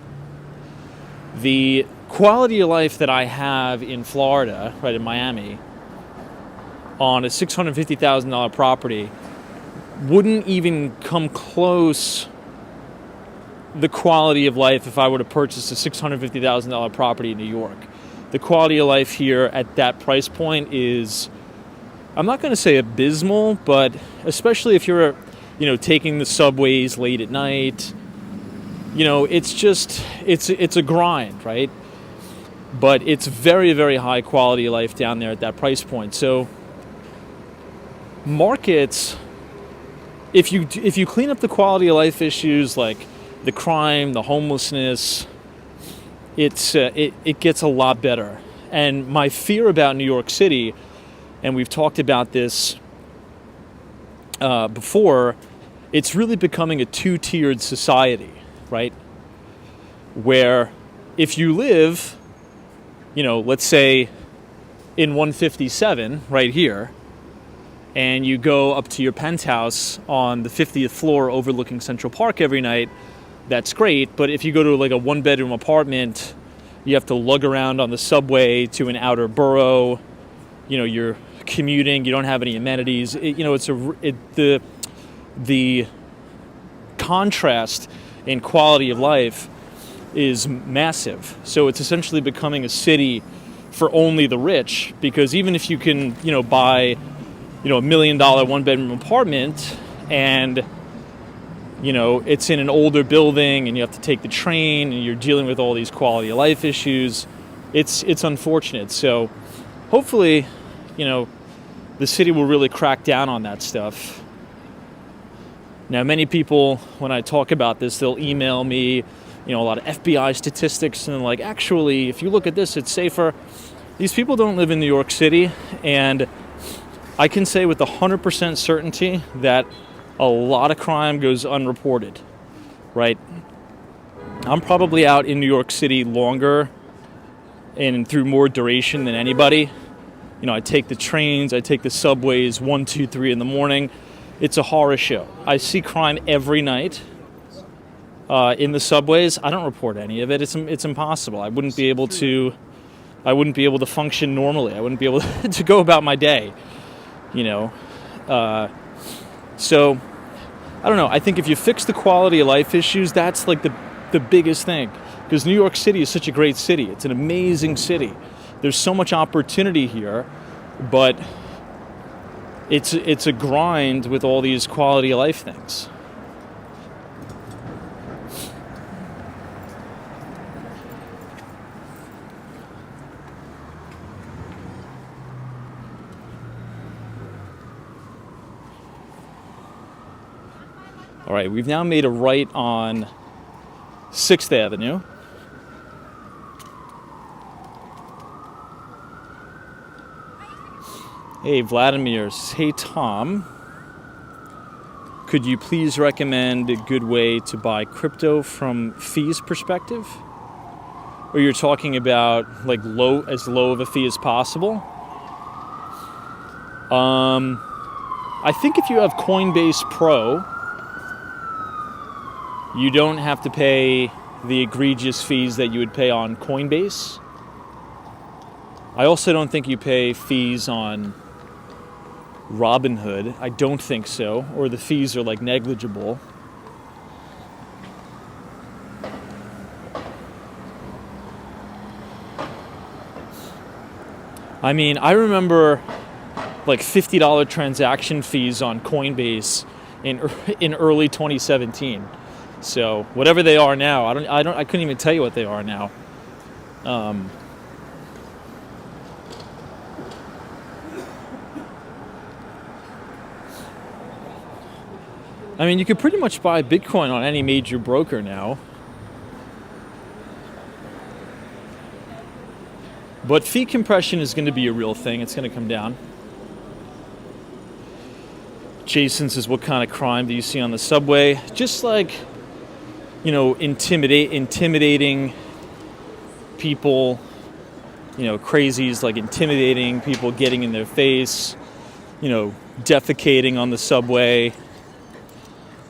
The quality of life that I have in Florida, right, in Miami, on a $650,000 property wouldn't even come close the quality of life if I were to purchase a $650,000 property in New York. The quality of life here at that price point is, I'm not going to say abysmal, but especially if you're, taking the subways late at night, it's a grind, right? But it's very, very high quality of life down there at that price point. So markets, if you clean up the quality of life issues like the crime, the homelessness, it gets a lot better. And my fear about New York City, and we've talked about this before, it's really becoming a two-tiered society, right? Where if you live, let's say in 157 right here, and you go up to your penthouse on the 50th floor overlooking Central Park every night, that's great. But if you go to like a one-bedroom apartment, you have to lug around on the subway to an outer borough. You're commuting. You don't have any amenities. The contrast in quality of life is massive. So it's essentially becoming a city for only the rich, because even if you can, buy, $1 million one-bedroom apartment and it's in an older building and you have to take the train and you're dealing with all these quality of life issues, it's unfortunate. So hopefully, the city will really crack down on that stuff. Now, many people, when I talk about this, they'll email me, a lot of FBI statistics, and they're like, actually, if you look at this, it's safer. These people don't live in New York City, and I can say with 100% certainty that a lot of crime goes unreported, right? I'm probably out in New York City longer and through more duration than anybody. You know, I take the trains, I take the subways 1, 2, 3 in the morning. It's a horror show. I see crime every night in the subways. I don't report any of it. It's impossible. I wouldn't be able to function normally. I wouldn't be able to go about my day, you know. So I don't know. I think if you fix the quality of life issues, that's like the biggest thing. Because New York City is such a great city. It's an amazing city. There's so much opportunity here, but it's a grind with all these quality of life things. All right, we've now made a right on 6th Avenue. Hey, Vladimir says, hey, Tom, could you please recommend a good way to buy crypto from fees perspective? Or you're talking about like as low of a fee as possible? I think if you have Coinbase Pro, you don't have to pay the egregious fees that you would pay on Coinbase. I also don't think you pay fees on Robinhood. I don't think so. Or the fees are like negligible. I mean, I remember like $50 transaction fees on Coinbase in early 2017. So whatever they are now, I couldn't even tell you what they are now. I mean, you could pretty much buy Bitcoin on any major broker now. But fee compression is going to be a real thing. It's going to come down. Jason says, what kind of crime do you see on the subway? Just like, you know, intimidating people, you know, crazies, like intimidating people, getting in their face, you know, defecating on the subway.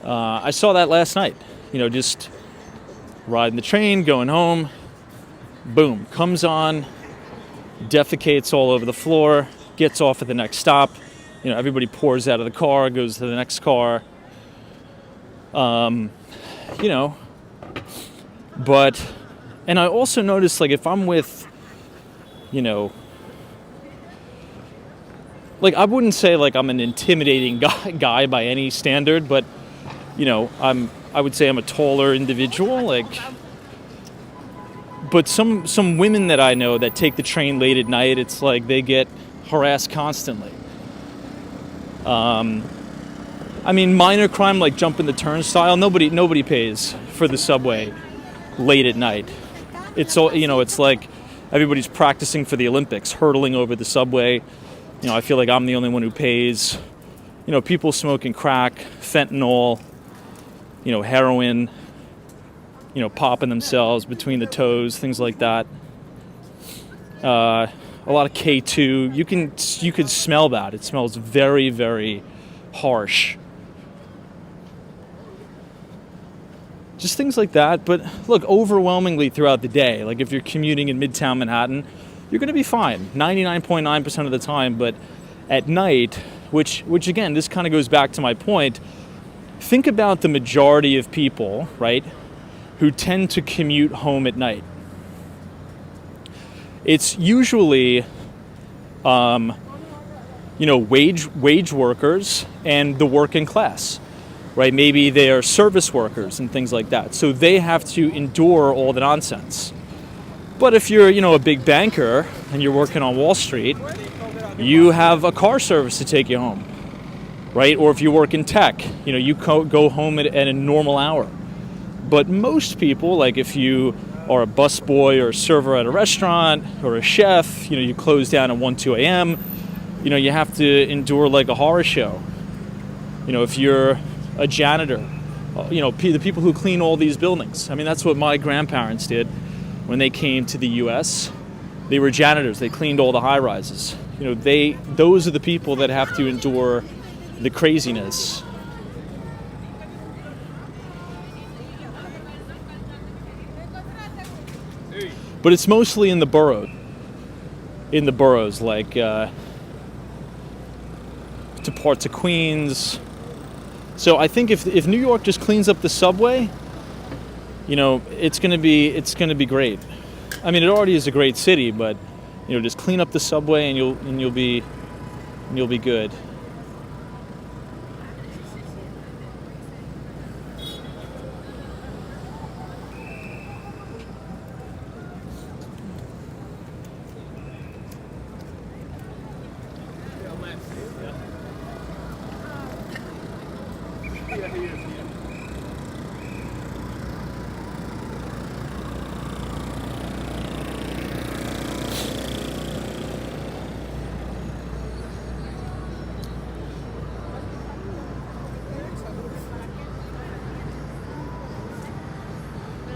I saw that last night, you know, just riding the train, going home, boom, comes on, defecates all over the floor, gets off at the next stop. You know, everybody pours out of the car, goes to the next car. You know, but, and I also noticed, like, if I'm with, you know, like, I wouldn't say, like, I'm an intimidating guy by any standard, but, you know, I would say I'm a taller individual, like, but some women that I know that take the train late at night, it's like they get harassed constantly. I mean, minor crime like jumping the turnstile, nobody pays for the subway late at night. It's all, you know, it's like everybody's practicing for the Olympics, hurtling over the subway. You know, I feel like I'm the only one who pays. You know, people smoking crack, fentanyl, you know, heroin, you know, popping themselves between the toes, things like that. A lot of K2. You could smell that. It smells very, very harsh. Just things like that. But look, overwhelmingly throughout the day, like if you're commuting in Midtown Manhattan, you're going to be fine 99.9% of the time. But at night, which again, this kind of goes back to my point, think about the majority of people, right, who tend to commute home at night. It's usually, you know, wage workers and the working class, right? Maybe they are service workers and things like that. So they have to endure all the nonsense. But if you're, you know, a big banker and you're working on Wall Street, you have a car service to take you home, right? Or if you work in tech, you know, you go home at a normal hour. But most people, like if you are a busboy or a server at a restaurant or a chef, you know, you close down at 1, 2 a.m., you have to endure like a horror show. If you're a janitor, the people who clean all these buildings. I mean, that's what my grandparents did when they came to the U.S. They were janitors. They cleaned all the high-rises. Those are the people that have to endure the craziness. But it's mostly in the boroughs, like to parts of Queens. So I think if New York just cleans up the subway, it's gonna be great. I mean, it already is a great city, but just clean up the subway and you'll be good.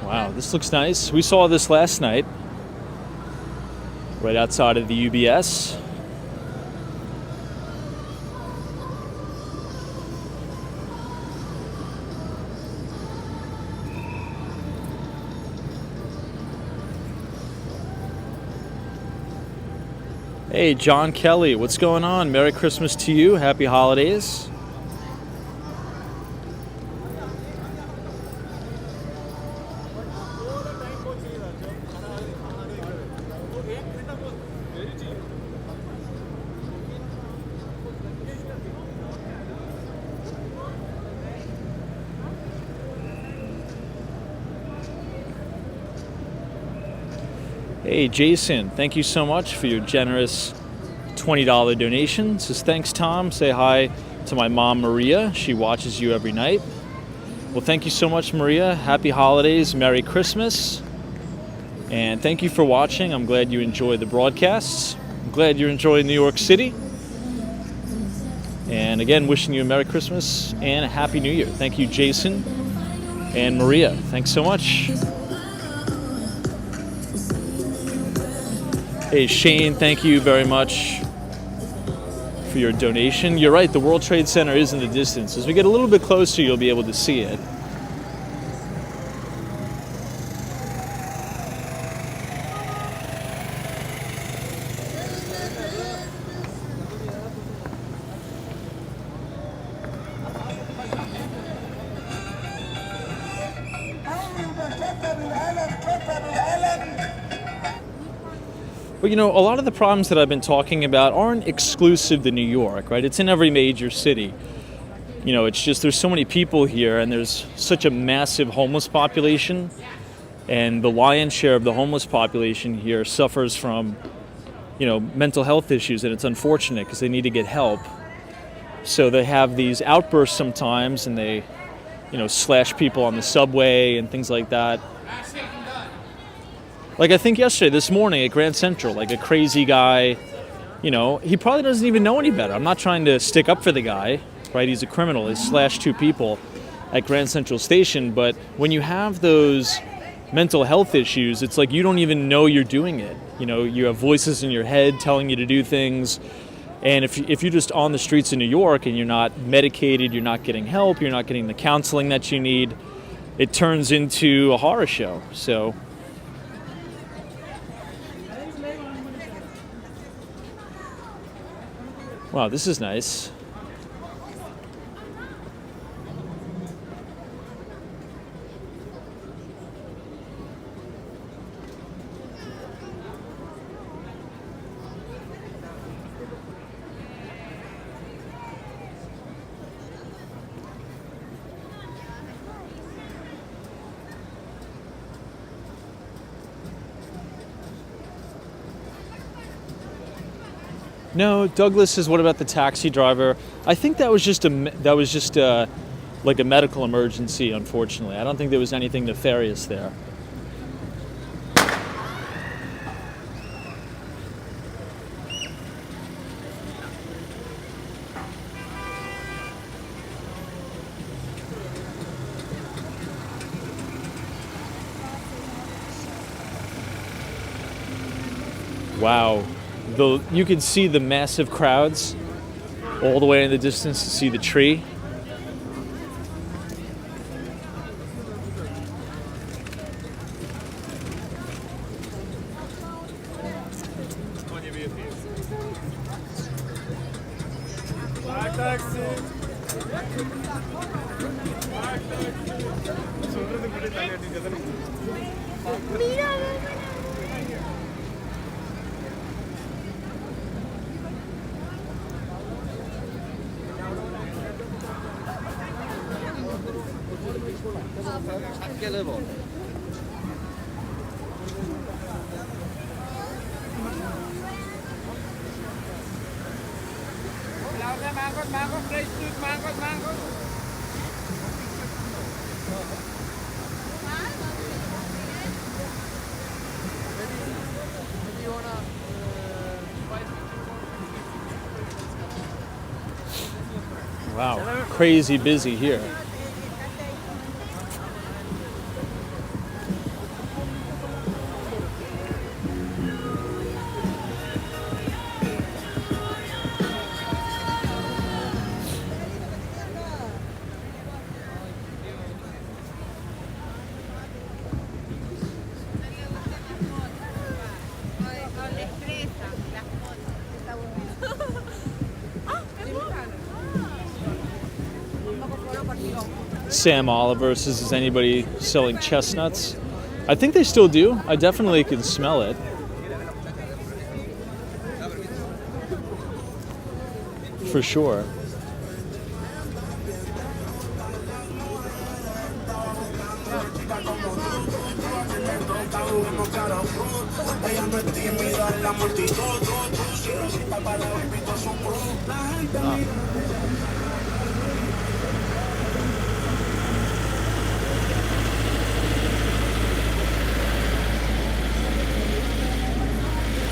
Wow, this looks nice. We saw this last night, right outside of the UBS. Hey, John Kelly, what's going on? Merry Christmas to you. Happy holidays. Hey, Jason, thank you so much for your generous $20 donation. Says, thanks, Tom. Say hi to my mom, Maria. She watches you every night. Well, thank you so much, Maria. Happy holidays. Merry Christmas. And thank you for watching. I'm glad you enjoy the broadcasts. I'm glad you're enjoying New York City. And again, wishing you a Merry Christmas and a Happy New Year. Thank you, Jason and Maria. Thanks so much. Hey, Shane, thank you very much for your donation. You're right, the World Trade Center is in the distance. As we get a little bit closer, you'll be able to see it. But a lot of the problems that I've been talking about aren't exclusive to New York, right? It's in every major city. It's just there's so many people here and there's such a massive homeless population. And the lion's share of the homeless population here suffers from, mental health issues. And it's unfortunate because they need to get help. So they have these outbursts sometimes and they, slash people on the subway and things like that. Like I think this morning at Grand Central, like a crazy guy, he probably doesn't even know any better. I'm not trying to stick up for the guy, right? He's a criminal. He slashed two people at Grand Central Station. But when you have those mental health issues, it's like you don't even know you're doing it. You have voices in your head telling you to do things. And if you're just on the streets in New York and you're not medicated, you're not getting help, you're not getting the counseling that you need, it turns into a horror show. So wow, this is nice. No, Douglas says, what about the taxi driver? I think that was just like a medical emergency, unfortunately. I don't think there was anything nefarious there. Wow. You can see the massive crowds all the way in the distance to see the tree. Wow, crazy busy here. Sam Oliver says, is anybody selling chestnuts? I think they still do. I definitely can smell it. For sure.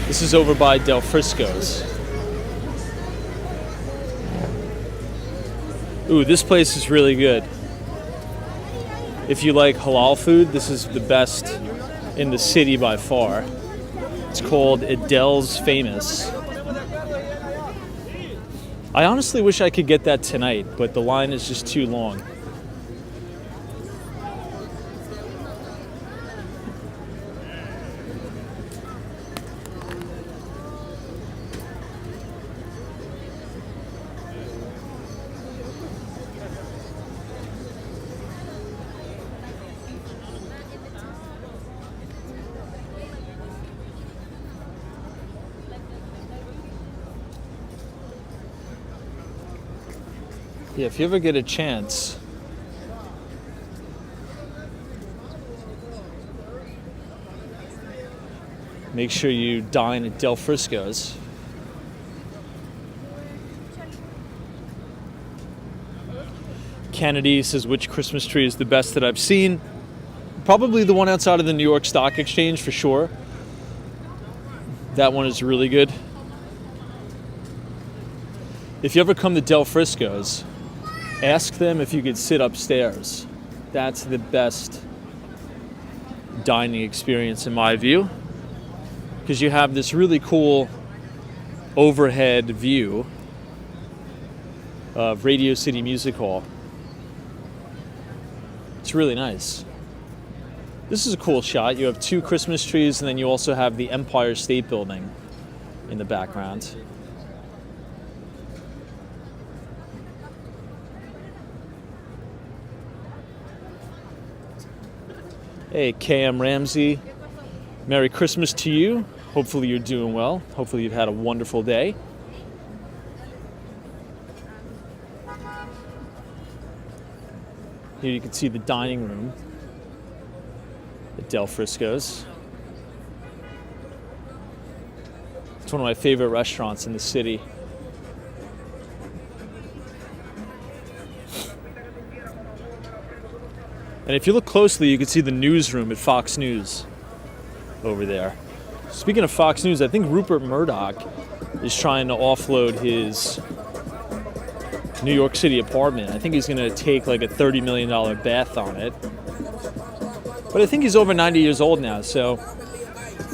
This is over by Del Frisco's. Ooh, this place is really good. If you like halal food, this is the best in the city by far. It's called Adele's Famous. I honestly wish I could get that tonight, but the line is just too long. Yeah, if you ever get a chance, make sure you dine at Del Frisco's. Kennedy says, which Christmas tree is the best that I've seen? Probably the one outside of the New York Stock Exchange for sure. That one is really good. If you ever come to Del Frisco's, ask them if you could sit upstairs. That's the best dining experience in my view, because you have this really cool overhead view of Radio City Music Hall. It's really nice. This is a cool shot. You have two Christmas trees, and then you also have the Empire State Building in the background. Hey, KM Ramsey, Merry Christmas to you. Hopefully you're doing well. Hopefully you've had a wonderful day. Here you can see the dining room at Del Frisco's. It's one of my favorite restaurants in the city. And if you look closely, you can see the newsroom at Fox News over there. Speaking of Fox News, I think Rupert Murdoch is trying to offload his New York City apartment. I think he's going to take like a $30 million bath on it. But I think he's over 90 years old now, so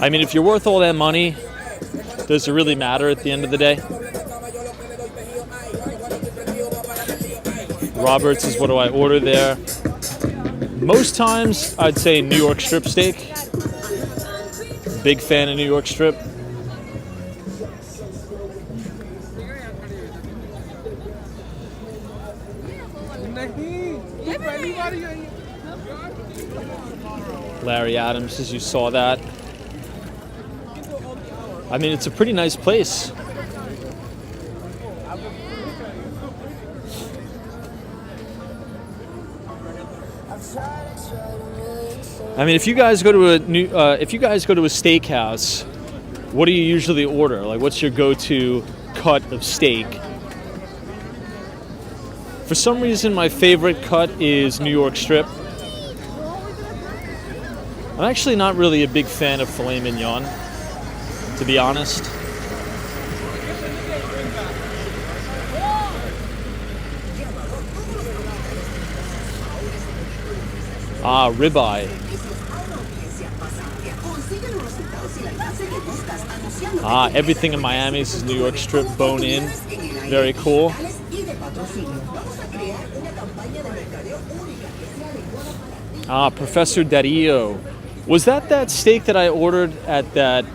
I mean, if you're worth all that money, Does it really matter at the end of the day? Roberts is what do I order there? Most times, I'd say New York strip steak. Big fan of New York strip. Larry Adams, as you saw that. I mean, it's a pretty nice place. I mean, if you guys go to a steakhouse, what do you usually order? Like, what's your go-to cut of steak? For some reason, my favorite cut is New York strip. I'm actually not really a big fan of filet mignon, to be honest. Ah, ribeye. Ah, everything in Miami is New York strip bone in. Very cool. Ah, Professor Dario. Was that steak that I ordered at that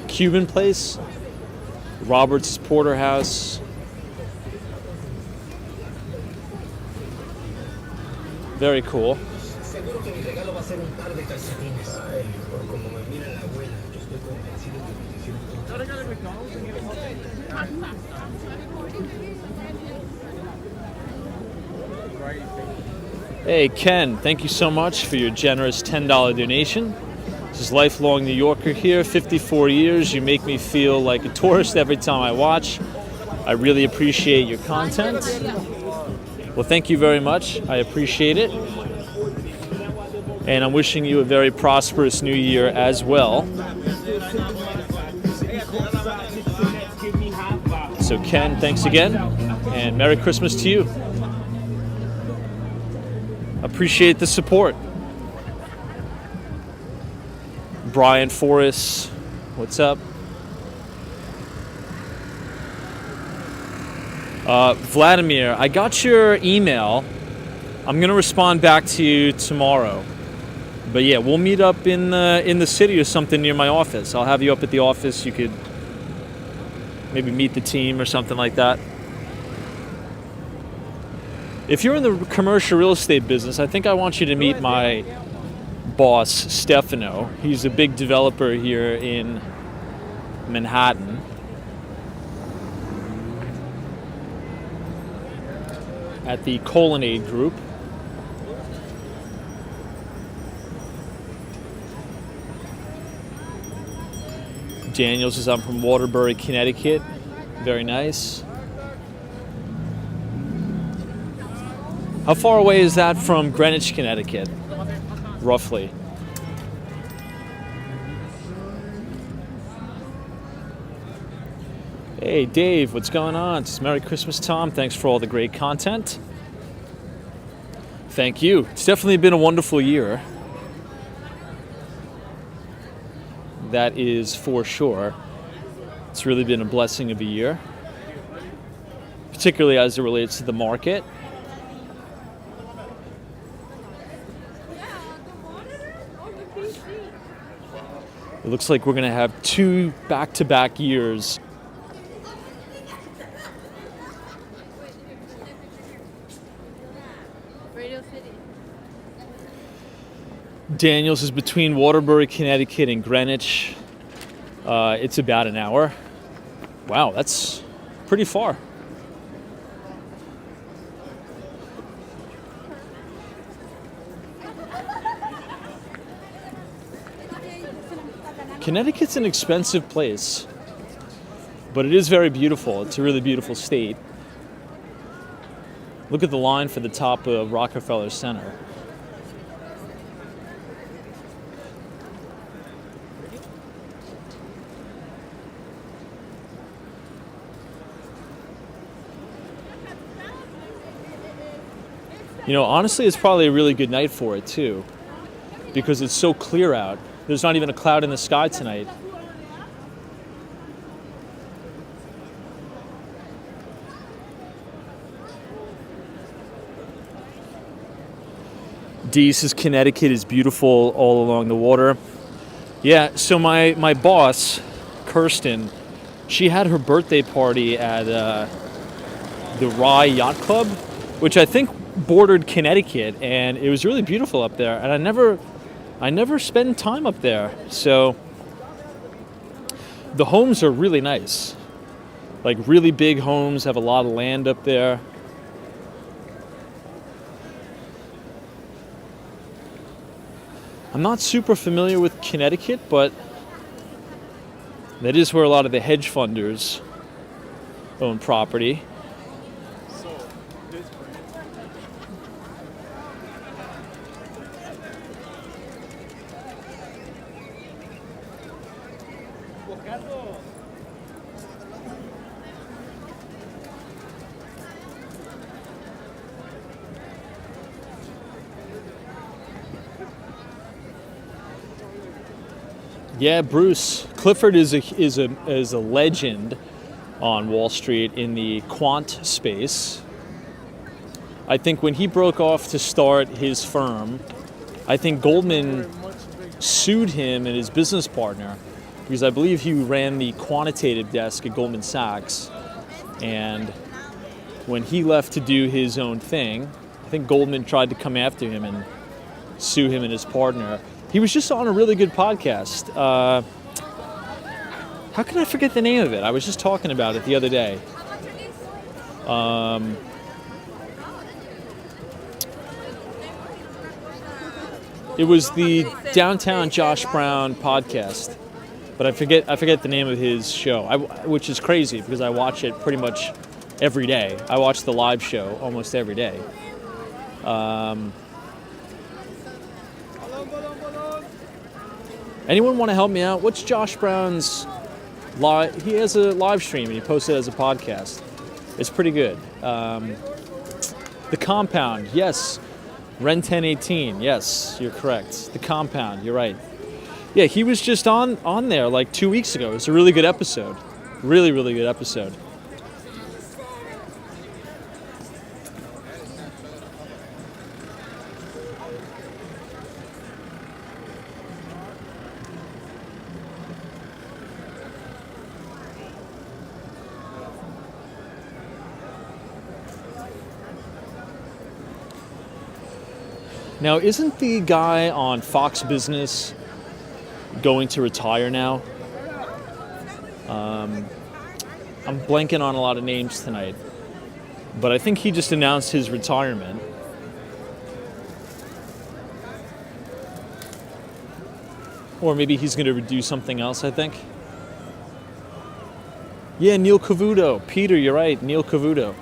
Cuban place? Robert's Porterhouse. Very cool. Hey, Ken, thank you so much for your generous $10 donation. This is lifelong New Yorker here, 54 years. You make me feel like a tourist every time I watch. I really appreciate your content. Well, thank you very much. I appreciate it. And I'm wishing you a very prosperous new year as well. So, Ken, thanks again, and Merry Christmas to you. Appreciate the support. Brian Forrest, what's up? Vladimir, I got your email. I'm gonna respond back to you tomorrow. But yeah, we'll meet up in the city or something near my office. I'll have you up at the office. You could maybe meet the team or something like that. If you're in the commercial real estate business, I think I want you to meet my boss, Stefano. He's a big developer here in Manhattan. At the Colonnade Group. Daniel says I'm from Waterbury, Connecticut. Very nice. How far away is that from Greenwich, Connecticut? Roughly. Hey, Dave, what's going on? It's Merry Christmas, Tom. Thanks for all the great content. Thank you. It's definitely been a wonderful year. That is for sure. It's really been a blessing of a year, particularly as it relates to the market. It looks like we're going to have 2 back-to-back years. Daniels is between Waterbury, Connecticut and Greenwich. It's about an hour. Wow, that's pretty far. Connecticut's an expensive place, but it is very beautiful. It's a really beautiful state. Look at the line for the top of Rockefeller Center. You know, honestly, it's probably a really good night for it, too, because it's so clear out. There's not even a cloud in the sky tonight. Dease's Connecticut is beautiful all along the water. Yeah, so my boss, Kirsten, she had her birthday party at the Rye Yacht Club, which I think bordered Connecticut, and it was really beautiful up there. And I never spend time up there, so the homes are really nice, like really big homes, have a lot of land up there. I'm not super familiar with Connecticut, but that is where a lot of the hedge funders own property. Yeah, Bruce Clifford is a legend on Wall Street in the quant space. I think when he broke off to start his firm, I think Goldman sued him and his business partner because I believe he ran the quantitative desk at Goldman Sachs. And when he left to do his own thing, I think Goldman tried to come after him and sue him and his partner. He was just on a really good podcast. How can I forget the name of it? I was just talking about it the other day. It was the Downtown Josh Brown podcast, but I forget the name of his show, which is crazy because I watch it pretty much every day. I watch the live show almost every day. Anyone want to help me out? What's Josh Brown's live? He has a live stream and he posts it as a podcast. It's pretty good. The Compound, yes. Ren 1018, yes, you're correct. The Compound, you're right. Yeah, he was just on there like 2 weeks ago. It's a really good episode. Really, really good episode. Now, isn't the guy on Fox Business going to retire now? I'm blanking on a lot of names tonight, but I think he just announced his retirement. Or maybe he's going to do something else, I think. Yeah, Neil Cavuto. Peter, you're right, Neil Cavuto.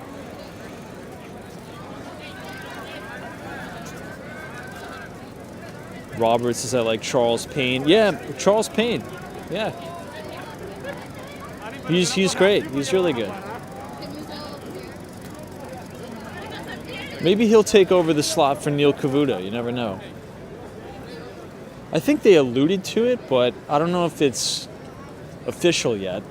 Roberts is like Charles Payne. Yeah, Charles Payne. Yeah. He's great. He's really good. Maybe he'll take over the slot for Neil Cavuto. You never know. I think they alluded to it, but I don't know if it's official yet.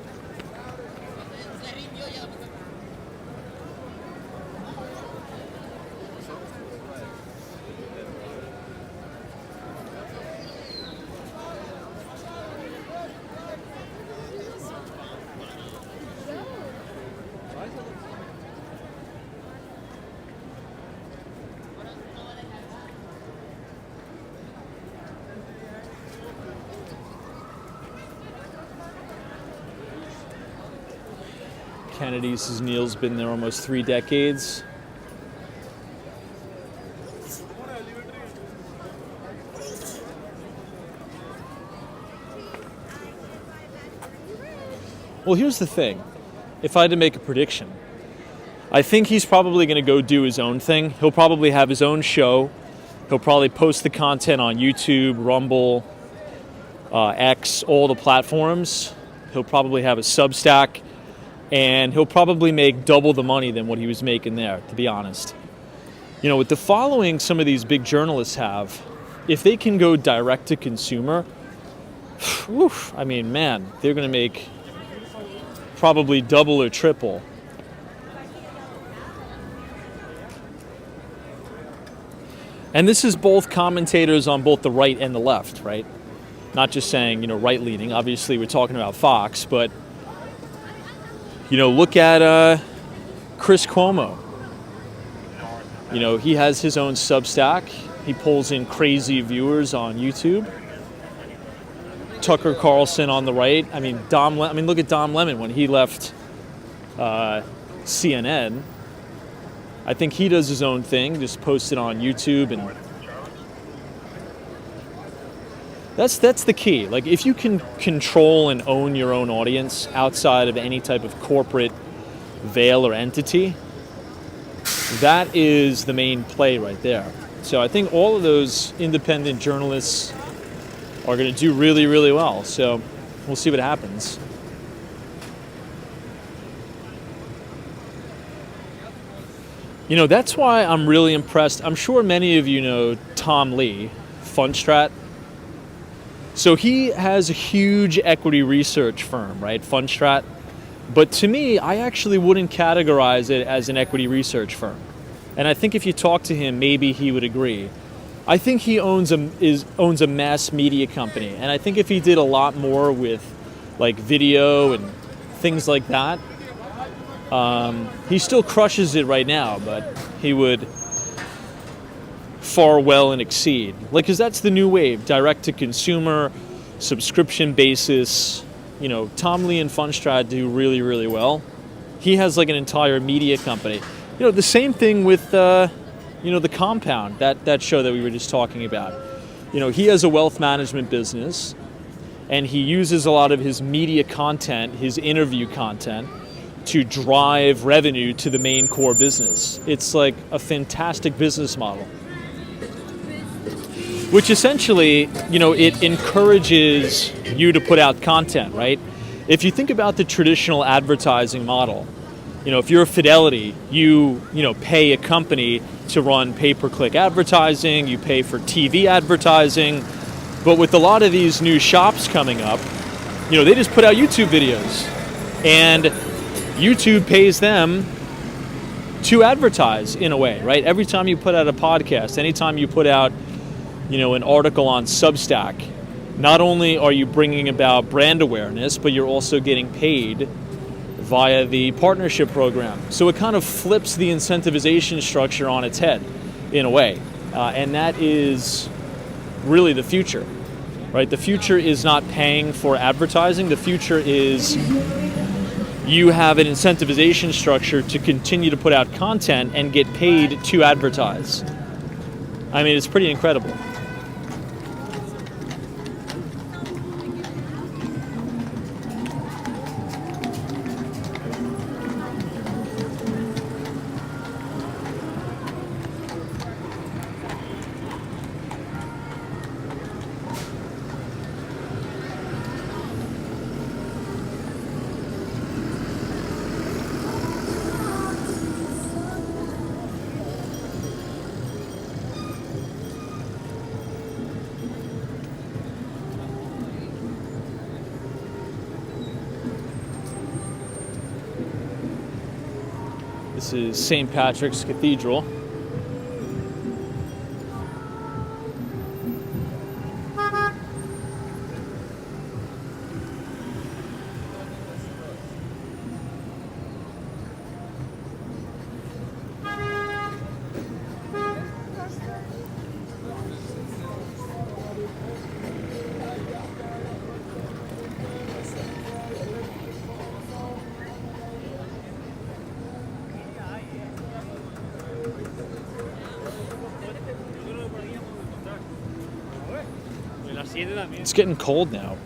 Kennedy says Neil's been there almost 3 decades. Well, here's the thing. If I had to make a prediction, I think he's probably going to go do his own thing. He'll probably have his own show. He'll probably post the content on YouTube, Rumble, X, all the platforms. He'll probably have a Substack. And he'll probably make double the money than what he was making there, to be honest. You know, with the following some of these big journalists have, if they can go direct to consumer, I mean, man, they're going to make probably double or triple. And this is both commentators on both the right and the left, right? Not just saying, right-leaning. Obviously, we're talking about Fox, but, look at Chris Cuomo. He has his own Substack. He pulls in crazy viewers on YouTube. Tucker Carlson on the right. Look at Dom Lemon when he left CNN. I think he does his own thing, just posts it on YouTube, and that's the key. Like, if you can control and own your own audience outside of any type of corporate veil or entity, that is the main play right there. So I think all of those independent journalists are going to do really, really well. So we'll see what happens. That's why I'm really impressed. I'm sure many of you know Tom Lee, Fundstrat. So he has a huge equity research firm, right? Fundstrat. But to me, I actually wouldn't categorize it as an equity research firm. And I think if you talk to him, maybe he would agree. I think he owns a mass media company. And I think if he did a lot more with like video and things like that, he still crushes it right now, but he would far well and exceed. Because that's the new wave, direct to consumer, subscription basis. Tom Lee and Fundstrat do really, really well. He has like an entire media company. The same thing with, the Compound, that show that we were just talking about. He has a wealth management business, and he uses a lot of his media content, his interview content, to drive revenue to the main core business. It's like a fantastic business model, which essentially, it encourages you to put out content, right? If you think about the traditional advertising model, if you're a Fidelity, you pay a company to run pay-per-click advertising, you pay for TV advertising, but with a lot of these new shops coming up, they just put out YouTube videos, and YouTube pays them to advertise in a way, right? Every time you put out a podcast, anytime you put out, an article on Substack, not only are you bringing about brand awareness, but you're also getting paid via the partnership program. So it kind of flips the incentivization structure on its head in a way. And that is really the future, right? The future is not paying for advertising. The future is you have an incentivization structure to continue to put out content and get paid to advertise. It's pretty incredible. This is St. Patrick's Cathedral. It's getting cold now.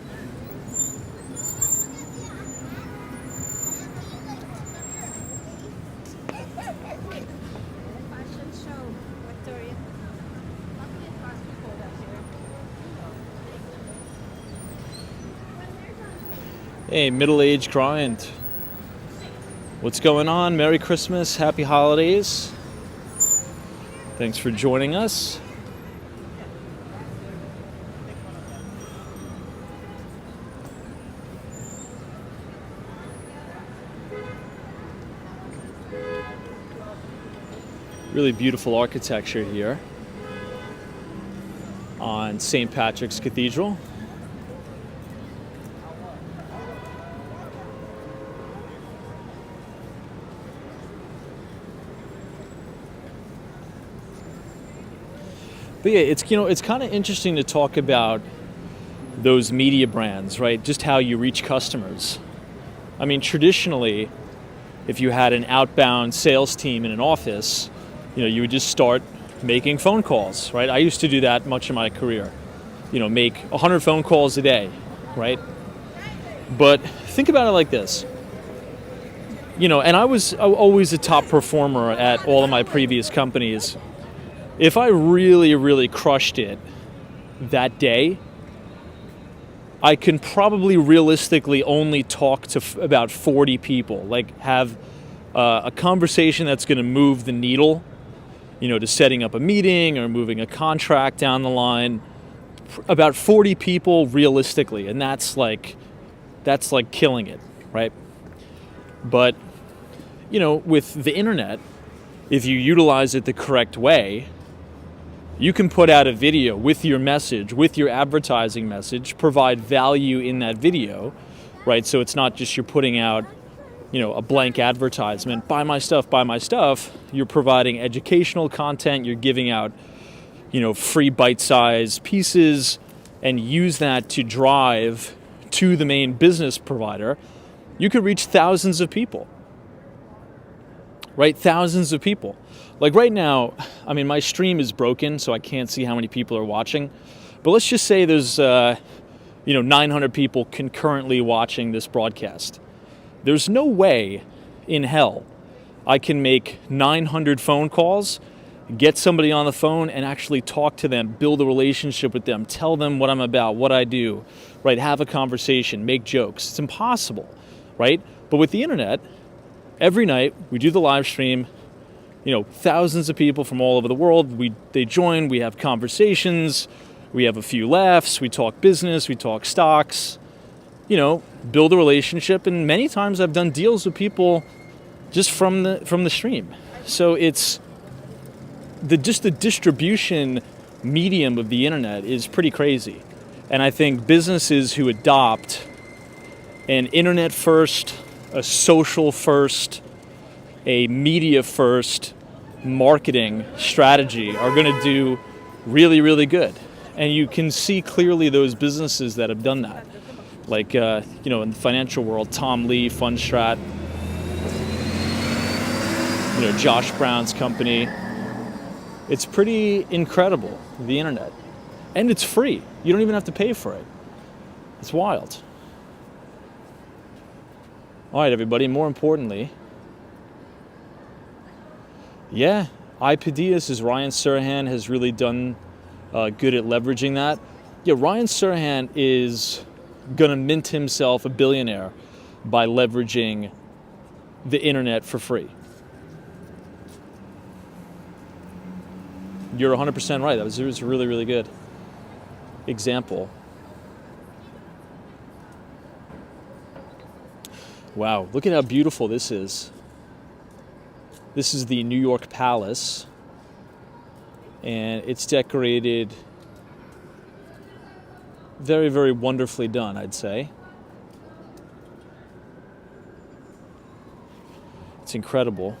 Hey, middle-aged client. What's going on? Merry Christmas, happy holidays. Thanks for joining us. Really beautiful architecture here. on St. Patrick's Cathedral. But yeah, it's kind of interesting to talk about those media brands, right? Just how you reach customers. I mean, traditionally, if you had an outbound sales team in an office, you would just start making phone calls, right? I used to do that much of my career. Make 100 phone calls a day, right? But think about it like this. And I was always a top performer at all of my previous companies. If I really, really crushed it that day, I can probably realistically only talk to about 40 people, like have a conversation that's going to move the needle, to setting up a meeting or moving a contract down the line. About 40 people realistically, and that's like killing it, right? But, with the internet, if you utilize it the correct way, you can put out a video with your message, with your advertising message, provide value in that video, right? So it's not just you're putting out, a blank advertisement, buy my stuff, buy my stuff. You're providing educational content, you're giving out, free bite-sized pieces, and use that to drive to the main business provider. You could reach thousands of people, right? Thousands of people. Like right now, I mean, my stream is broken, so I can't see how many people are watching. But let's just say there's, 900 people concurrently watching this broadcast. There's no way in hell I can make 900 phone calls, get somebody on the phone and actually talk to them, build a relationship with them, tell them what I'm about, what I do, right? Have a conversation, make jokes. It's impossible, right? But with the internet, every night we do the live stream. Thousands of people from all over the world, they join, we have conversations, we have a few laughs, we talk business, we talk stocks, build a relationship. And many times I've done deals with people just from the stream. So it's the distribution medium of the internet is pretty crazy. And I think businesses who adopt an internet first, a social first, a media first marketing strategy are going to do really, really good. And you can see clearly those businesses that have done that. Like, in the financial world, Tom Lee, Fundstrat, Josh Brown's company. It's pretty incredible, the internet. And it's free. You don't even have to pay for it. It's wild. All right, everybody, more importantly, yeah, IPDS is Ryan Serhant has really done good at leveraging that. Yeah, Ryan Serhant is going to mint himself a billionaire by leveraging the internet for free. You're 100% right. It was a really, really good example. Wow, look at how beautiful this is. This is the New York Palace, and it's decorated very, very wonderfully done, I'd say. It's incredible.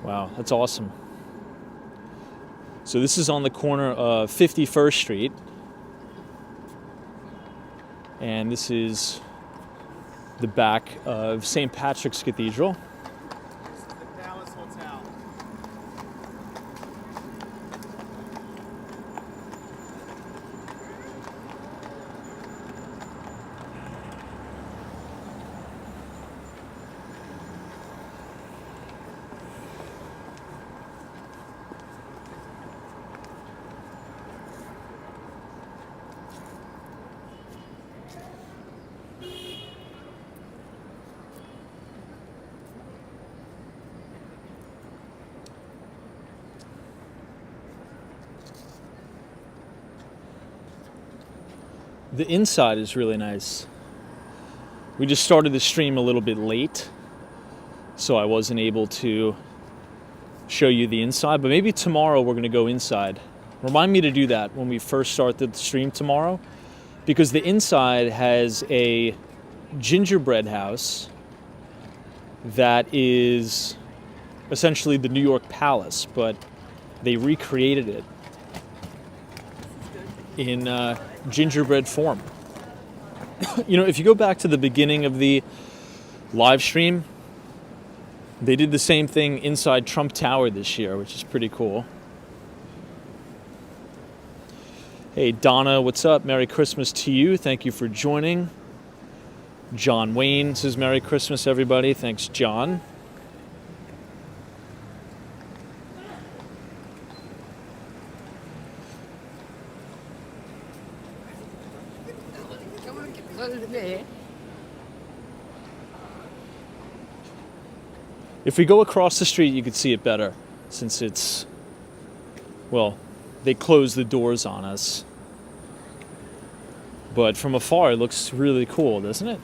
Wow, that's awesome. So this is on the corner of 51st Street. And this is the back of St. Patrick's Cathedral. This is the Palace Hotel. The inside is really nice. We just started the stream a little bit late, so I wasn't able to show you the inside, but maybe tomorrow we're going to go inside. Remind me to do that when we first start the stream tomorrow, because the inside has a gingerbread house that is essentially the New York Palace, but they recreated it in gingerbread form. You know, if you go back to the beginning of the live stream, they did the same thing inside Trump Tower this year, which is pretty cool. Hey, Donna, what's up? Merry Christmas to you. Thank you for joining. John Wayne says Merry Christmas, everybody. Thanks, John. If we go across the street, you could see it better, since it's, well, they closed the doors on us. But from afar, it looks really cool, doesn't it?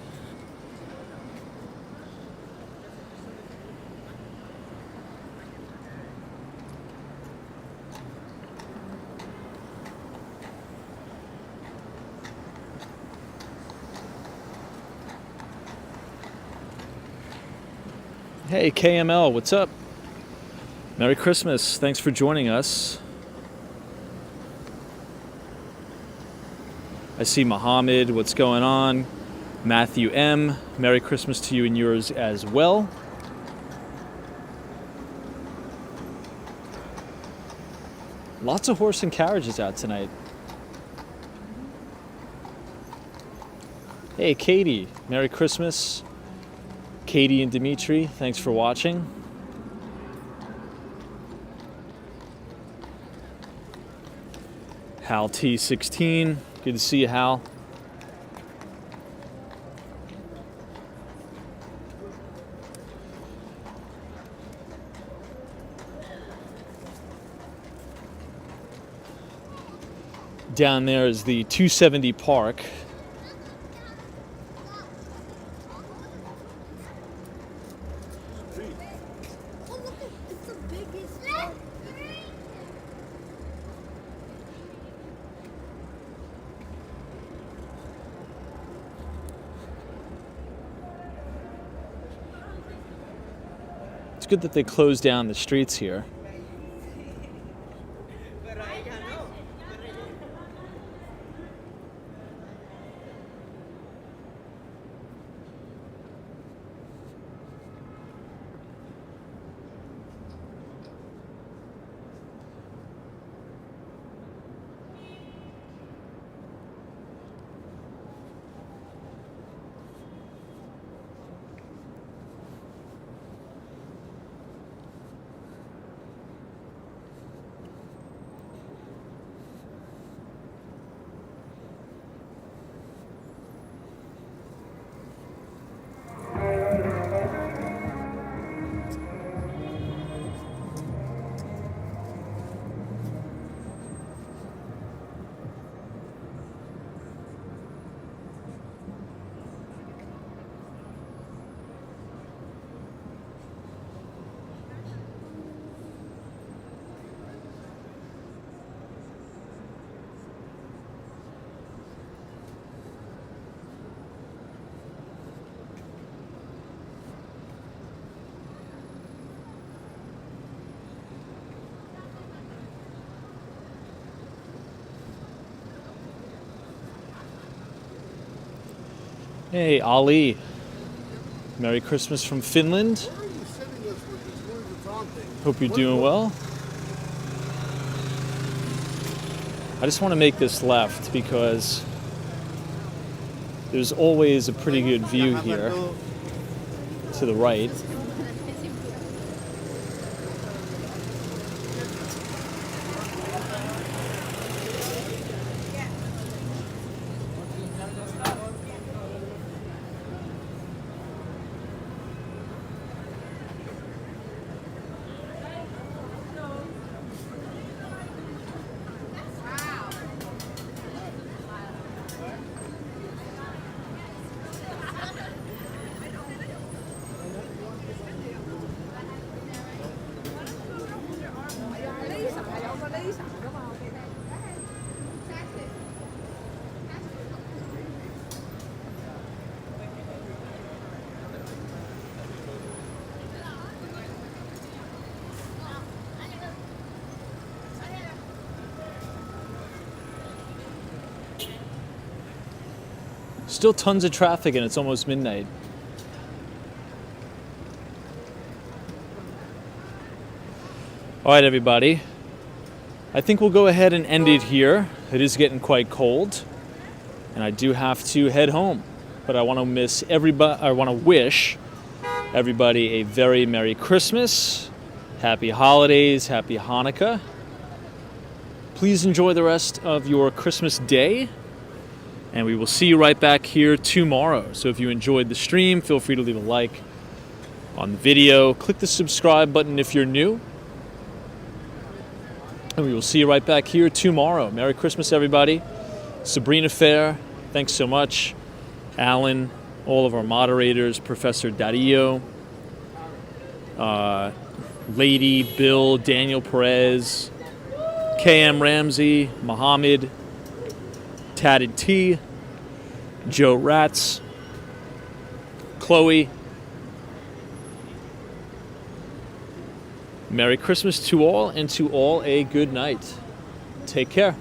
Hey, KML, what's up? Merry Christmas. Thanks for joining us. I see Mohammed, what's going on? Matthew M, Merry Christmas to you and yours as well. Lots of horse and carriages out tonight. Hey, Katie, Merry Christmas. Katie and Dimitri, thanks for watching. Hal T16, good to see you, Hal. Down there is the 270 Park. It's good that they closed down the streets here. Hey, Ali. Merry Christmas from Finland. Where are you sending us with this Louis Vuitton thing? Hope you're doing well. I just want to make this left because there's always a pretty good view here to the right. Still tons of traffic and it's almost midnight. All right, everybody. I think we'll go ahead and end it here. It is getting quite cold, and I do have to head home. But I want to wish everybody a very Merry Christmas, Happy Holidays, Happy Hanukkah. Please enjoy the rest of your Christmas day, and we will see you right back here tomorrow. So if you enjoyed the stream, feel free to leave a like on the video. Click the subscribe button if you're new. And we will see you right back here tomorrow. Merry Christmas, everybody. Sabrina Fair, thanks so much. Alan, all of our moderators, Professor Dario, Lady, Bill, Daniel Perez, KM Ramsey, Mohammed, Tatted T, Joe Ratz, Chloe. Merry Christmas to all, and to all a good night. Take care.